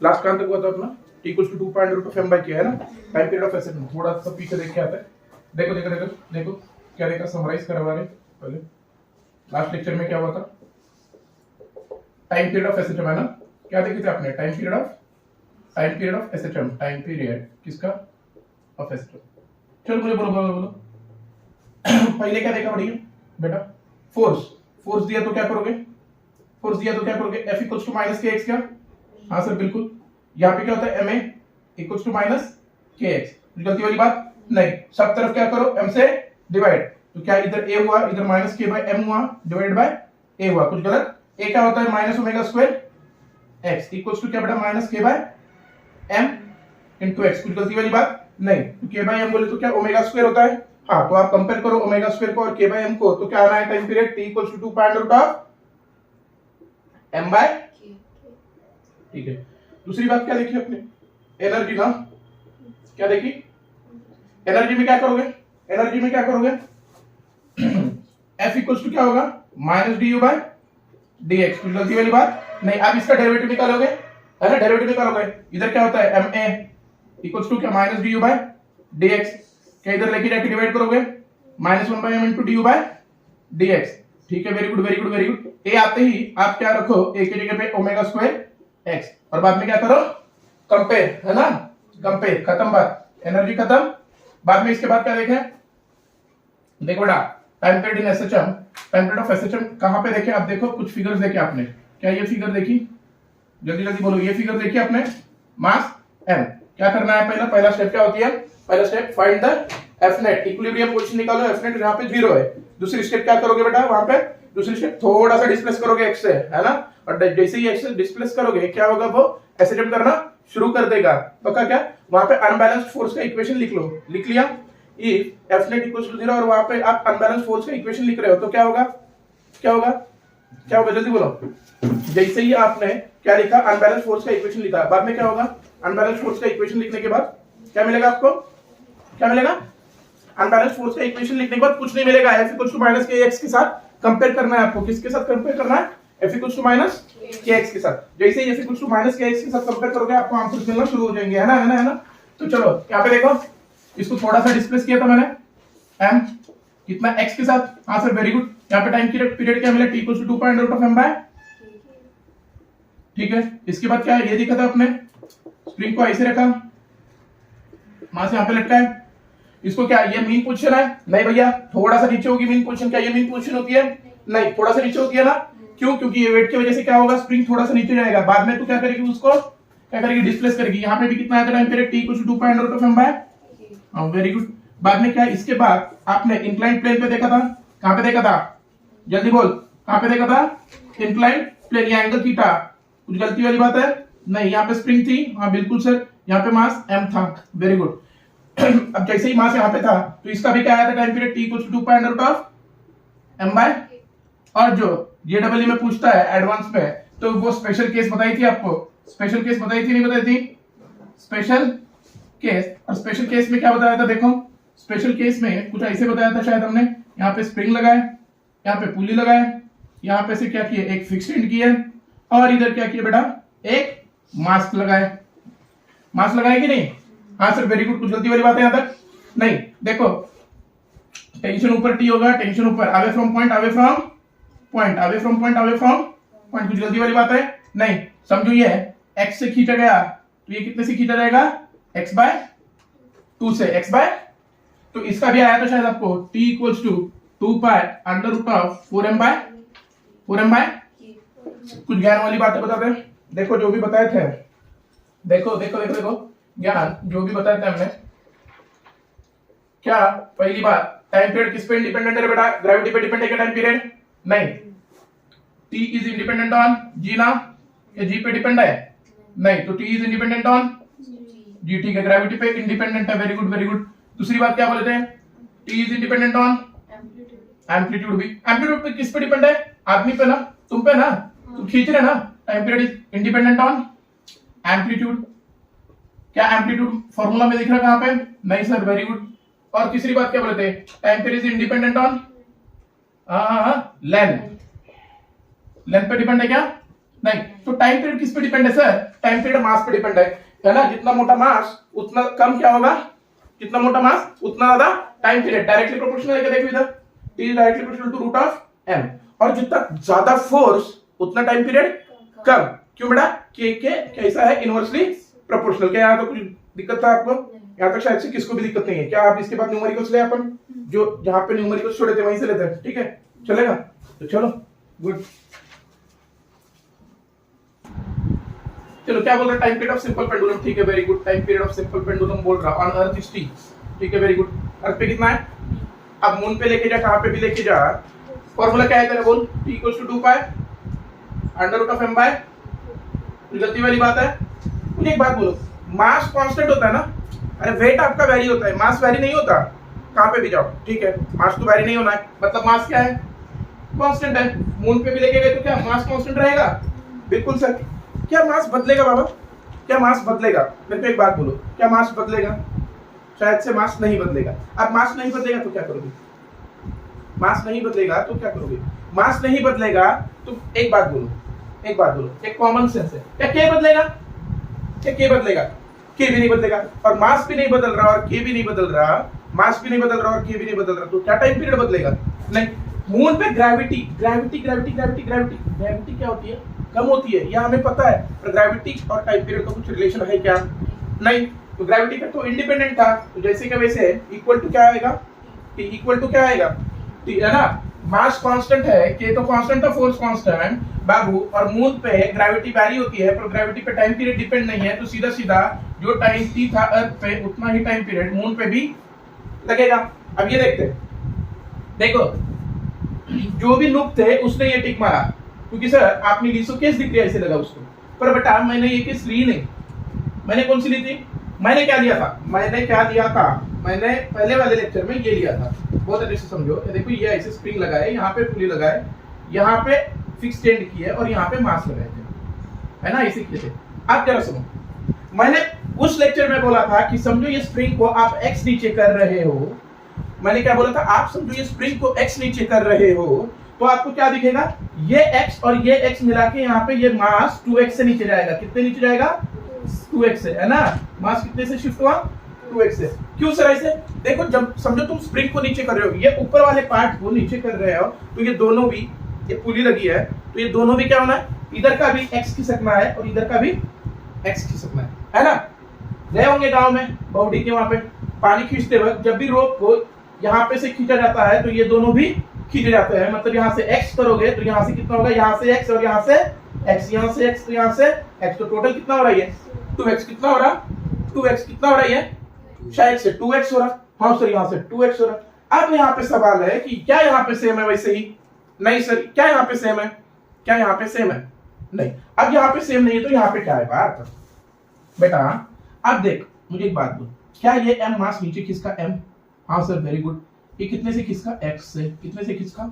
Last कहां तक हुआ था अपना t इक्वल्स टू 2.√m/k है ना। टाइम पीरियड ऑफ एसेट थोड़ा सा पीछे देख के आता है। देखो देखो देखो देखो क्या देखा, समराइज करवा रहे पहले। लास्ट लेक्चर में क्या हुआ था, टाइम पीरियड ऑफ एसेट है ना, क्या देखे थे आपने, time period of asset, time period किसका, ऑफ एसेट। चलो बोलो बोलो बोलो बोलो पहले क्या देखा बढ़िया बेटा, फोर्स दिया तो क्या करोगे, फोर्स दिया तो क्या करोगे, F इक्वल्स टू माइनस के एक्स क्या, हाँ सर बिल्कुल। यहाँ पे क्या होता है MA इक्वल्स टू माइनस के एक्स, गलती वाली बात नहीं, सब तरफ क्या करो M से डिवाइड, तो क्या इधर A हुआ, इधर माइनस के बाय M हुआ, डिवाइड बाय A हुआ, कुछ गलत। A क्या होता है minus omega square x equals to क्या बेटा, minus k by M into x, कुछ गलती वाली बात नहीं। तो के बाय एम बोले तो क्या ओमेगा स्क्वायर होता है, हाँ तो आप कंपेयर करो ओमेगा स्क्वायर को और के बाय एम को, तो क्या आना है time period t equals to 2.√m/k, ठीक है। दूसरी बात क्या देखी अपने, एनर्जी ना, क्या देखी, एनर्जी में क्या करोगे, एनर्जी में क्या करोगे F इक्वल्स टू क्या होगा, minus D you by D x, कुछ गलती वाली बात नहीं। आप इसका डेरिवेटिव निकालोगे है ना, डेरिवेटिव निकालोगे, इधर क्या होता है MA इक्वल्स टू क्या minus D you by D X, क्या इधर लेके जाके डिवाइड करोगे, minus 1/m into D you by D X, ठीक है। Very good very good very good. A आते ही आप क्या रखो, ए की जगह पे ओमेगा स्क्वायर एक्स, और बाद में क्या करो कंपेयर, है ना, कंपेयर, खत्म बात, एनर्जी खत्म। बाद में इसके बाद क्या देखें, देखो बेटा time period in SHM, time period of SHM कहां पे देखे आप, देखो कुछ फिगर्स देखे आपने, क्या ये फिगर देखी, जल्दी जल्दी बोलो, ये फिगर देखी आपने, मास m, क्या करना है पहला स्टेप क्या होती है, पहला step find the F net, equilibrium position निकालो, एफ नेट यहाँ पे 0 है। दूसरी स्टेप क्या करोगे बेटा, वहां पे दूसरी स्टेप थोड़ा सा डिस्प्लेस करोगे x से, है ना, और जैसे ही x से डिस्प्लेस करोगे क्या होगा, वो एसएचएम करना शुरू कर देगा। पक्का क्या, वहां पे अनबैलेंस्ड फोर्स का इक्वेशन लिख लो, लिख लिया, if f net equals to 0 और वहां पे आप अनबैलेंस्ड फोर्स का इक्वेशन लिख रहे हो, तो क्या होगा, क्या होगा, क्या होगा, जल्दी बोलो। जैसे ही आपने क्या लिखा, अनबैलेंस्ड फोर्स का इक्वेशन लिखा, बाद में क्या होगा, अनबैलेंस्ड फोर्स का इक्वेशन लिखने के बाद क्या मिलेगा आपको, क्या मिलेगा, अनबैलेंस्ड फोर्स का इक्वेशन लिखने के बाद कुछ नहीं मिलेगा, F इक्वल्स टू माइनस के एक्स के साथ कंपेयर करना है आपको, किसके साथ कंपेयर करना है, F इक्वल्स टू माइनस के एक्स के साथ। जैसे ही F इक्वल्स टू माइनस के एक्स के साथ कंपेयर करोगे आपको आंसर मिलना शुरू हो जाएंगे, है ना, है ना, है ना। तो चलो यहाँ पे देखो, इसको थोड़ा सा डिस्प्लेस किया था मैंने, m कितना x के साथ, हाँ सर वेरी गुड। यहाँ पे टाइम पीरियड क्या मिला, t इक्वल्स टू 2.√m/, ठीक है। इसके बाद क्या है, ये दिखा था अपने, स्प्रिंग को ऐसे रखा, मास यहाँ पे लटका है, इसको क्या ये मीन पोजीशन है, नहीं भैया थोड़ा सा नीचे होगी मीन पोजीशन, क्या ये मीन पोजीशन होती है, नहीं थोड़ा सा नीचे होती है ना, क्यों, क्योंकि ये वेट की वजह से क्या होगा, स्प्रिंग थोड़ा सा नीचे जाएगा, बाद में तो क्या करेगी, उसको क्या करेगी, डिस्प्लेस करेगी। यहाँ पे भी कितना आया था time period, t equals to 2.√m/, हाँ वेरी गुड। बाद में क्या, इसके बाद आपने इंक्लाइंड प्लेन पे देखा था, कहां पे देखा था, जल्दी बोल, कहां पे देखा था, इंक्लाइंड प्लेन, या एंगल थीटा, कुछ गलती वाली बात है नहीं, यहाँ पे स्प्रिंग थी, हाँ बिल्कुल सर, यहाँ पे मास m था, वेरी गुड। अब जैसे ही मास यहाँ पे था, तो इसका भी क्या आया था time period, t equals to 2.√m/, और जो जेडब्ल्यू में पूछता है एडवांस में, तो वो स्पेशल केस बताई थी आपको, स्पेशल केस बताई थी नहीं बताई थी, स्पेशल केस, और स्पेशल केस में क्या बताया था, देखो स्पेशल केस में कुछ ऐसे बताया था शायद हमने, यहाँ पे स्प्रिंग लगाए, यहाँ पे पुली लगाए, यहाँ पे से क्या किया, एक फिक्स्ड एंड किया, और इधर क्या किया बेटा, एक मास्क लगाए, मास्क लगाए कि नहीं, हाँ सर वेरी गुड। कुछ गलती वाली बात है यहाँ तक नहीं, देखो टेंशन ऊपर टी होगा, टेंशन ऊपर, away from point, away from point, away from point, away from point, कुछ गलती वाली बात है नहीं। समझो ये x से खींचा गया, तो ये कितने से खींचा जाएगा, x/2 से, x/, तो इसका भी आया था शायद आपको, t इक्वल्स टू 2π√4m/, कुछ ज्ञान वाली बातें बताते हैं, देखो जो भी बताए थे, देखो देखो देखो देखो ज्ञान जो भी बताए थे हमने, क्या पहली बात, टाइम पीरियड किस पे इंडिपेंडेंट है बेटा, ग्रेविटी पे डिपेंड है क्या टाइम पीरियड, नहीं, t is independent on g ना, ये g पे डिपेंड है, नहीं, तो t is independent on g, ठीक है, ग्रेविटी पे इंडिपेंडेंट है, वेरी गुड वेरी गुड। दूसरी बात क्या बोलते हैं, t is independent on amplitude, भी एम्पलीट्यूड पे किस पे डिपेंड है, आदमी पे ना, तुम पे ना, तुम खींच रहे ना, time period is independent on amplitude, क्या एम्पलीट्यूड फॉर्मूला में दिख रहा है कहां पे, नहीं सर वेरी गुड। और तीसरी बात क्या बोलते हैं, time period is independent on length, length पे डिपेंड है क्या, नहीं। तो टाइम पीरियड किस पे डिपेंड है सर? टाइम पीरियड मास पे डिपेंड है ना? जितना मोटा मास उतना कम क्या होगा, जितना मोटा मास उतना ज्यादा टाइम पीरियड। डायरेक्टली प्रोपोर्शनल है क्या? देखो इधर, T is directly proportional to root of m। और जितना ज्यादा फोर्स उतना टाइम पीरियड कम। क्यों बेटा? K के कैसा है? Inversely proportional. क्या यहाँ तो कुछ दिक्कत था आपको? यहाँ तक शायद से किसको भी दिक्कत नहीं है। क्या आप इसके बाद न्यूमेरिकल्स ले अपन जो जहां पे न्यूमेरिकल्स छोड़े थे वहीं से लेते हैं, ठीक है? चलेगा? तो चलो गुड। चलो क्या बोल रहा है? Time period of simple pendulum, ठीक है, very good. Time period of simple pendulum बोल रहा ऑन अर्थ इज T, ठीक है, वेरी गुड। अर्थ पे कितना है? अब मून पे लेके जा, कहां पे भी लेके जा, फॉर्मूला क्या है तेरा? बोल। T equals to 2 pi under root of m by, गलती वाली बात है। मुझे एक बात बोलो, मास कांस्टेंट होता है ना? अरे वेट आपका वैरी होता है, मास वैरी नहीं होता। कहां पे भी जाओ, ठीक है, मास तो वैरी नहीं होना है, मतलब मास क्या है? कांस्टेंट है। मून पे भी लेके गए तो क्या मास कांस्टेंट रहेगा? बिल्कुल सर। क्या मास बदलेगा बाबा? क्या मास बदलेगा? मेरे को एक बात बोलो, क्या मास बदलेगा? शायद से मास नहीं बदलेगा। अब मास नहीं बदलेगा तो क्या करोगे? मास नहीं बदलेगा तो क्या करोगे? मास नहीं बदलेगा तो एक बात बोलो, एक बात बोलो, एक कॉमन सेंस है, क्या के बदलेगा? क्या के बदलेगा? के भी नहीं बदलेगा। और मास भी नहीं बदल रहा और के भी नहीं बदल रहा, मास भी नहीं बदल रहा और के भी नहीं बदल रहा, तो क्या टाइम पीरियड बदलेगा? नहीं। मून पे gravity gravity gravity gravity gravity gravity क्या होती है? कम होती है, यह हमें पता है। पर ग्रेविटी और टाइम पीरियड का कुछ रिलेशन है क्या? नहीं। तो ग्रेविटी का तो इंडिपेंडेंट था, तो जैसे का वैसे इक्वल टू क्या आएगा? इक्वल टू क्या आएगा? है ना? मास कांस्टेंट है, के तो कांस्टेंट था, फोर्स कांस्टेंट बाबू। और मून पे ग्रेविटी वैरी होती है, पर ग्रेविटी पे टाइम पीरियड डिपेंड नहीं है, तो सीधा सीधा जो टाइम टी था अर्थ पे उतना ही टाइम पीरियड मून पे भी लगेगा। अब ये देखते हैं, देखो जो भी नुक थे उसने ये टिक मारा, क्योंकि सर आपने ली सो केस दिख रही है, ऐसे लगा उसको। पर बेटा मैंने ये केस ली नहीं। मैंने कौन सी ली थी? मैंने क्या लिया था? मैंने क्या लिया था? मैंने पहले वाले लेक्चर में ये लिया था, बहुत अच्छे से समझो। ये देखो, ये ऐसे स्प्रिंग लगाए, यहाँ पे पुली लगाए, यहाँ पे फिक्स एंड की है और यहाँ पे मास लगाए थे, है ना? ऐसे किए थे। आप जरा सुनो, मैंने उस लेक्चर में बोला था कि समझो ये स्प्रिंग को आप x नीचे कर रहे हो। मैंने क्या बोला था? आप समझो ये स्प्रिंग को x नीचे कर रहे हो, तो आपको क्या दिखेगा? ये x और ये x मिला के यहाँ पे ये मास 2x से नीचे जाएगा। कितने नीचे जाएगा? 2x से, है ना? मास कितने से शिफ्ट हुआ? 2x से। क्यों सर ऐसे? देखो, जब समझो तुम स्प्रिंग को नीचे कर रहे हो, ये ऊपर वाले पार्ट को नीचे कर रहे हो, तो ये दोनों भी, ये पुली लगी है, तो ये दोनों भी क्या होना है? इधर का भी x खिसकना है और इधर का भी x खिसकना है ना? गए होंगे गांव में बाउडी के, वहां पे पानी खींचते वक्त जब भी रोप को यहाँ पे से खींचा जाता है तो ये दोनों भी खींचे जाते हैं। मतलब यहाँ से x करोगे तो यहाँ से कितना होगा? यहाँ से x और यहाँ से x, यहाँ से x तो यहाँ से x, तो टोटल कितना हो रहा है? 2x। कितना हो रहा? 2x। कितना हो रहा है? शायद से 2x हो रहा। हाँ सर, यहाँ से 2x हो रहा। अब यहाँ पे सवाल है कि क्या यहाँ पे सेम है? वैसे ही नहीं सर। क्या यहाँ पे सेम है? क्या यहाँ पे सेम है? नहीं। अब यहाँ पे सेम नहीं है तो यहाँ पे क्या है बात? बेटा अब देख, मुझे एक बात बोल, क्या ये m मास नीचे खिसका m? हाँ सर, वेरी गुड। ये कितने से खिसका? x से। कितने से खिसका?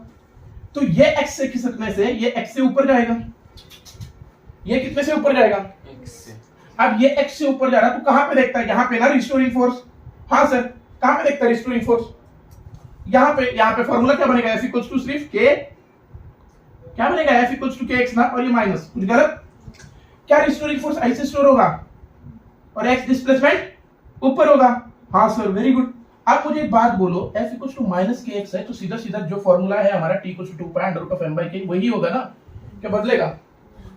तो ये x से खिसकने से ये x से ऊपर जाएगा। ये कितने से ऊपर जाएगा? x से। अब ये x से ऊपर जा रहा, तो कहां पे देखता है? यहाँ पे ना रिस्टोरिंग फोर्स। हाँ सर, कहां पे देखता है रिस्टोरिंग फोर्स? यहाँ पे फॉर्मूला क्या बनेगा? F इक्वल्स टू सिर्फ k, क्या बनेगा? F इक्वल्स टू kx ना, और ये माइनस। कुछ गलत? क्या रिस्टोरिंग फोर्स ऐसे स्टोर होगा और x डिस्प्लेसमेंट ऊपर होगा? हाँ सर, वेरी गुड। अब मुझे एक बात बोलो, F equals to minus kx है, तो सीधा सीधा जो फॉर्मूला है हमारा T equals to 2 pi under root of m by k वही होगा ना? क्या बदलेगा?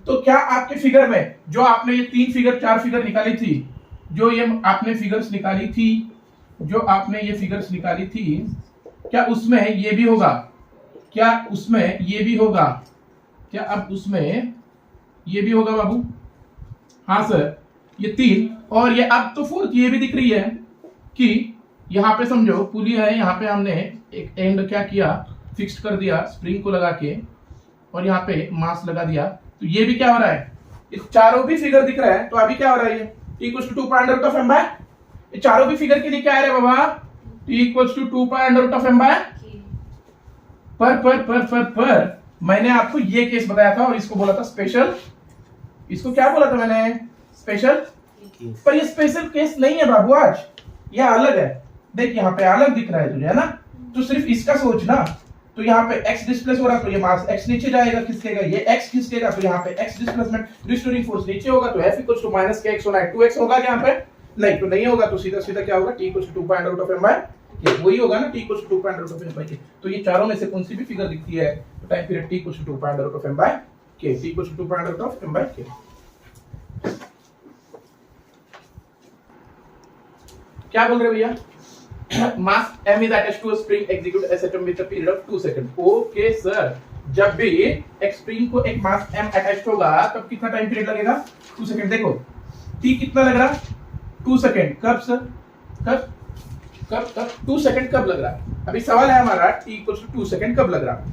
तो क्या आपके फिगर में जो आपने ये 3 फिगर 4 फिगर निकाली थी, जो ये आपने फिगर्स निकाली थी, जो आपने ये फिगर्स निकाली थी, क्या उसमें ये भी होगा? क्या उसमें ये भी होगा? क्या अब उसमें ये भी होगा बाबू? हाँ सर, ये 3 और ये अब तो 4th ये भी दिख रही है कि यहाँ पे समझो पुली है, यहाँ पे हमने एक एंड क्या किया? फिक्स्ड कर दिया स्प्रिंग को लगा के, और यहाँ पे मास लगा दिया। तो ये भी क्या हो रहा है? ये चारों भी फिगर दिख रहा है। तो अभी क्या हो रहा है? ये T equals to 2 pi under root of m by, ये चारों भी फिगर के लिए क्या आ रहा है बाबा? T equals to 2 pi under root of m by. पर मैंने आपको ये केस बताया था और इसको बोला था स्पेशल। इसको क्या बोला था मैंने? स्पेशल। पर ये स्पेशल केस नहीं है बाबू, आज ये अलग है। देख यहाँ पे अलग दिख रहा है तुझे, है ना? तो सिर्फ इसका सोचना, तो यहाँ पे x डिस्प्लेस हो रहा है, तो ये मास x नीचे जाएगा, खिसकेगा, ये x खिसकेगा, तो यहाँ पे x डिस्प्लेसमेंट रिस्टोरिंग फोर्स नीचे होगा, तो F equals to minus kx होना है, 2x होगा यहाँ पे नहीं, तो नहीं होगा, तो सीधा सीधा क्या होगा, t इक्वल्स टू 2.m/k, वही होगा ना, t इक्वल्स टू 2.m/k। तो ये चारों में से कौन सी भी फिगर दिखती है, तो time period t equals to 2.m/k, t equals to 2.m/k। क्या बोल रहे भैया, mass m is attached to a spring execute as atom with a period of 2 seconds। Okay sir, जब भी एक स्प्रिंग को एक मास m अटैच्ड होगा तब कितना टाइम पीरियड लगेगा, 2 सेकंड। देखो t कितना लग रहा, 2 सेकंड। कब सर, कब कब कब 2 सेकंड कब लग रहा, अभी सवाल है हमारा t इक्वल्स टू 2 सेकंड कब लग रहा,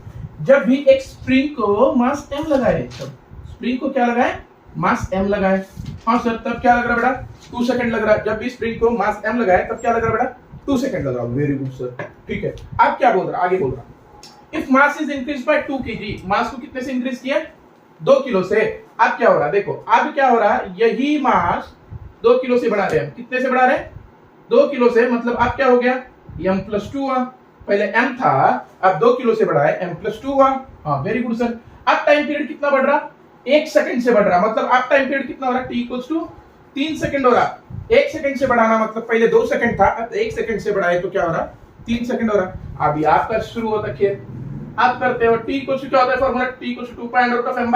जब भी एक स्प्रिंग को मास m लगाए, तब स्प्रिंग को क्या लगाए, मास m लगाए। हाँ सर, तब क्या लग रहा बेटा, 2 सेकंड लग रहा, जब भी स्प्रिंग को मास m लगाए तब क्या लग रहा बेटा, 2 सेकंड लगा। वेरी गुड सर, ठीक है। अब क्या बोल रहा, आगे बोल रहा, if mass is increase bye 2 kg, मास को कितने से इंक्रीज किया, 2 किलो से। अब क्या हो रहा, देखो अब क्या हो रहा, यही मास 2 किलो से बढ़ा रहे हैं, कितने से बढ़ा रहे हैं, 2 किलो से, मतलब अब क्या हो गया, m+2 हुआ, पहले m था, अब 2 किलो से बढ़ा है, m+2 हुआ। हाँ वेरी गुड सर। अब टाइम पीरियड कितना बढ़ रहा, 1 सेकंड से बढ़ रहा, मतलब अब टाइम पीरियड कितना हो रहा, t इक्वल्स टू 3 सेकंड हो रहा। 1 सेकंड से बढ़ाना मतलब पहले 2 सेकंड था, अब 1 सेकंड से बढ़ाए तो क्या हो रहा, 3 सेकंड हो रहा। अभी आपका शुरू होता खेल, आप करते हो t इक्वल्स टू क्या होता है formula, t equals to 2.m/,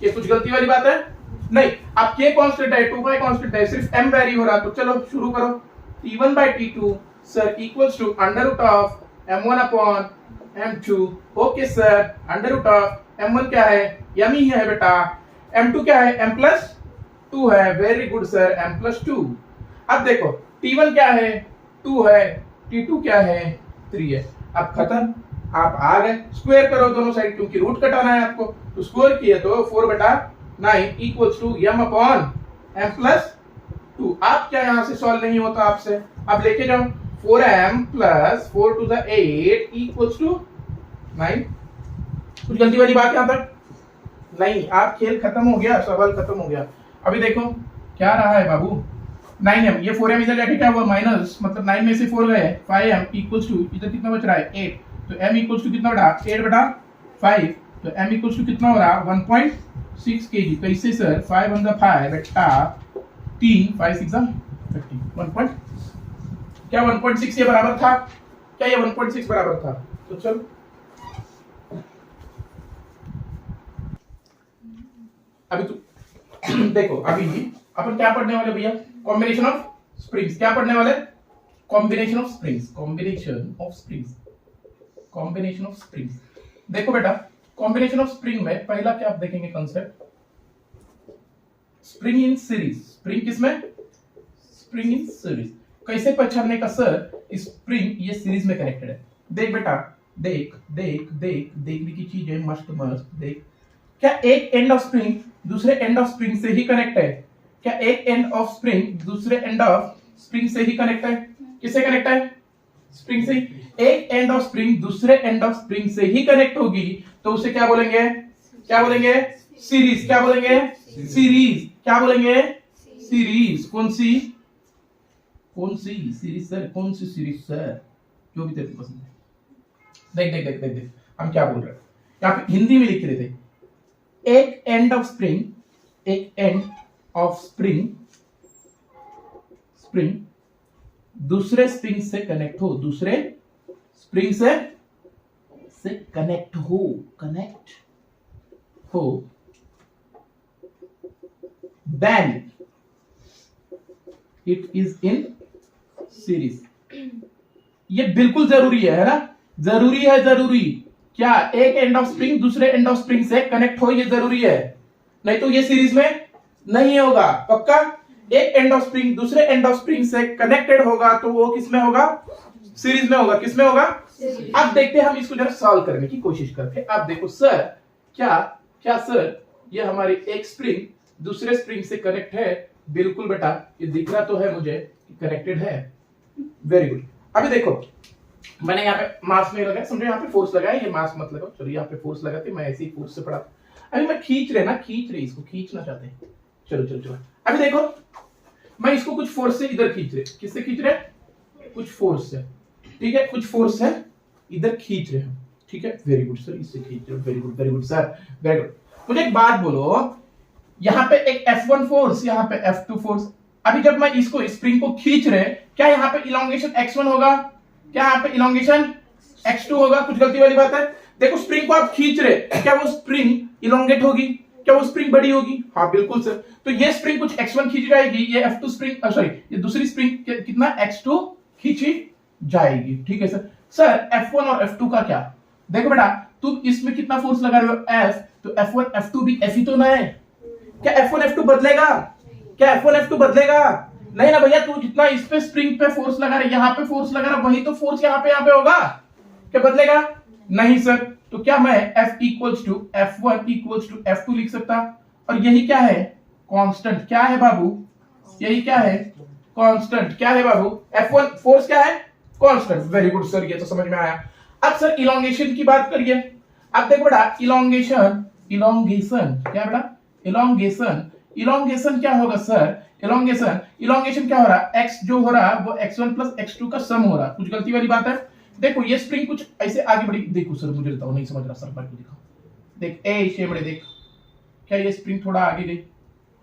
ये कुछ गलती वाली बात है नहीं। अब k कांस्टेंट है, 2 कांस्टेंट है, सिर्फ m वेरी हो रहा, तो चलो शुरू करो। t1/t2 sir equals to m1/m2। Okay sir, m1 क्या है, m ही है बेटा, m2 क्या है, m+2 है। Very good sir, m+2। अब देखो t1 क्या है, 2 है, t2 क्या है, 3 है। अब खत्म, आप आ गए, स्क्वायर करो दोनों साइड, क्योंकि रूट कटाना है आपको, तो स्क्वायर किए तो 4/9 इक्वल्स टू m/m+2। आप क्या यहां से सॉल्व नहीं होता आपसे, अब लेके जाओ, 4m + 4 to the 8 equals to 9। कुछ गलती वाली बात यहां तक नहीं, आप खेल खत्म हो गया, सवाल खत्म हो गया। अभी देखो क्या रहा है बाबू, 9m, ये 4m इधर जाके क्या हुआ माइनस, मतलब 9 में से 4 गए, 5m इक्वल्स टू, इधर कितना बच रहा है 8, तो m इक्वल्स टू कितना बड़ा, 8/5, तो m इक्वल्स टू कितना हो रहा, 1.6 kg। कैसे सर, 5 on the 5 बेटा, 3 5 6 30, 1. क्या 1.6 ये बराबर था, क्या ये 1.6 बराबर था, तो चलो अभी तो देखो, अभी अपन क्या पढ़ने वाले भैया, कॉम्बिनेशन ऑफ स्प्रिंग्स। क्या पढ़ने वाले, combination of springs, combination of springs, combination of springs. देखो बेटा, कॉम्बिनेशन ऑफ स्प्रिंग में पहला क्या आप देखेंगे concept, spring in series. Spring किसमें, स्प्रिंग इन सीरीज। कैसे पहचानने का सर, स्प्रिंग ये सीरीज में कनेक्टेड है। देख बेटा, देख देख देख, देखने की चीज है, मस्त मस्त देख। क्या एक एंड ऑफ स्प्रिंग दूसरे एंड ऑफ स्प्रिंग से ही कनेक्ट है, क्या एक एंड ऑफ स्प्रिंग दूसरे एंड ऑफ स्प्रिंग से ही कनेक्ट है, किससे कनेक्ट है, स्प्रिंग से। एक एंड ऑफ स्प्रिंग दूसरे एंड ऑफ स्प्रिंग से ही कनेक्ट होगी तो उसे क्या बोलेंगे, क्या बोलेंगे, सीरीज। क्या बोलेंगे, सीरीज। क्या बोलेंगे, सीरीज। कौन सी, कौन सी सीरीज सर, कौन सी सीरीज सर, जो भी तेरे को पसंद है। देख देख देख देख देख, हम क्या बोल रहे हैं, यहाँ पे हिंदी में लिख रहे थे, एक एंड ऑफ स्प्रिंग, एक एंड ऑफ स्प्रिंग, स्प्रिंग दूसरे स्प्रिंग से कनेक्ट हो, दूसरे स्प्रिंग से कनेक्ट हो, कनेक्ट हो, then it is in series। ये बिल्कुल जरूरी है ना, जरूरी है, जरूरी। क्या एक एंड ऑफ स्प्रिंग दूसरे एंड ऑफ स्प्रिंग से कनेक्ट हो, ये जरूरी है, नहीं तो ये सीरीज में नहीं होगा। पक्का, एक एंड ऑफ स्प्रिंग दूसरे एंड ऑफ स्प्रिंग से कनेक्टेड होगा तो वो किसमें होगा, सीरीज में होगा। किसमें होगा, अब देखते हैं हम इसको जरा सॉल्व करने की कोशिश करते हैं। अब देखो सर, क्या क्या सर, ये हमारी एक स्प्रिंग दूसरे स्प्रिंग से कनेक्ट है, बिल्कुल बेटा, ये दिख रहा तो है मुझे कनेक्टेड है। Very good. अभी देखो, मैंने यहाँ पे मास नहीं लगाया, समझो यहाँ पे फोर्स लगाया, ये मास मत लगाओ, चलो यहाँ पे फोर्स लगाते, मैं ऐसे ही फोर्स से पढ़ा। अभी मैं खींच रहे ना, खींच रहे, इसको खींचना चाहते हैं, चलो चलो चलो। अभी देखो, मैं इसको कुछ फोर्स से इधर खींच रहे, किससे खींच रहे, कुछ फोर्स से, ठीक है, कुछ फोर्स है इधर खींच रहे हैं, ठीक है, वेरी गुड सर, इससे खींच रहे हो, very good sir, very good. मुझे एक बात बोलो, यहाँ पे एक F1 फोर्स, यहाँ पे F2 फोर्स, अभी जब मैं इसको स्प्रिंग को खींच रहे, क्या यहाँ पे इलोंगेशन x1 होगा, क्या यहाँ पे इलोंगेशन x2 होगा? कुछ गलती वाली बात है? देखो स्प्रिंग को आप खींच रहे, क्या वो स्प्रिंग इलोंगेट होगी, क्या वो स्प्रिंग बड़ी होगी? हाँ बिल्कुल सर। तो ये स्प्रिंग कुछ x1 खींच जाएगी, ये F2 स्प्रिंग, सॉरी ये दूसरी स्प्रिंग कितना x2 खींची जाएगी, ठीक है सर। सर F1 और F2 का क्या? देखो बेटा, तुम इसमें कितना फोर्स लगा रहे हो F, तो F1 F2 भी F ही तो ना है। क्या F1 F2 बदलेगा? क्या F1 F2 बदलेगा? नहीं ना भैया, तू जितना इस पे स्प्रिंग पे फोर्स लगा रहा है, यहाँ पे फोर्स लगा रहा है, वही तो फोर्स यहाँ पे होगा। क्या बदलेगा? नहीं सर। तो क्या मैं F equals to F1 equals to F2 लिख सकता? और यही क्या है? कांस्टेंट। क्या है बाबू? यही क्या है? कांस्टेंट। क्या है बाबू? F1 फोर्स क्या है? कांस्टेंट। वेरी गुड सर, ये तो समझ में आया। अब सर इलोंगेशन की बात करिए। अब देखो बेटा, इलोंगेशन क्या बेटा? इलोंगेशन क्या होगा सर? इलोंगेशन क्या हो रहा है? x जो हो रहा है वो x1 प्लस x2 का सम हो रहा है। कुछ गलती वाली बात है? देखो ये स्प्रिंग कुछ ऐसे आगे बढ़ी, देखो सर मुझे बताओ, नहीं समझ रहा सर, मैं दिखाओ, देख ए शेमड़े, देख क्या ये स्प्रिंग थोड़ा आगे गई,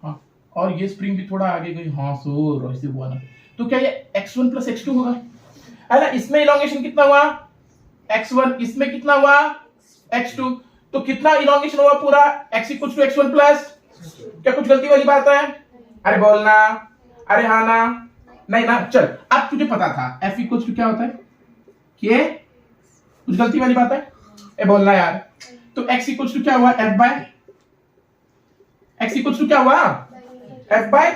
हाँ, और ये स्प्रिंग भी थोड़ा आगे गई, हाँ सर ऐसे हुआ ना, तो क्या ये x1 प्लस x2 होगा? है ना? इसमें इलोंगेशन कितना हुआ? x1, इसमें कितना हुआ? x2, तो कितना इलोंगेशन हुआ पूरा? x equals to x1 plus, क्या कुछ गलती वाली बात है? अरे बोलना, अरे हाँ ना, नहीं ना, चल अब तुझे पता था f इक्वल्स टू क्या होता है? के, कुछ गलती वाली बात है? ए बोलना यार। तो x इक्वल्स टू क्या हुआ? f by, x equals to क्या हुआ? f बाय,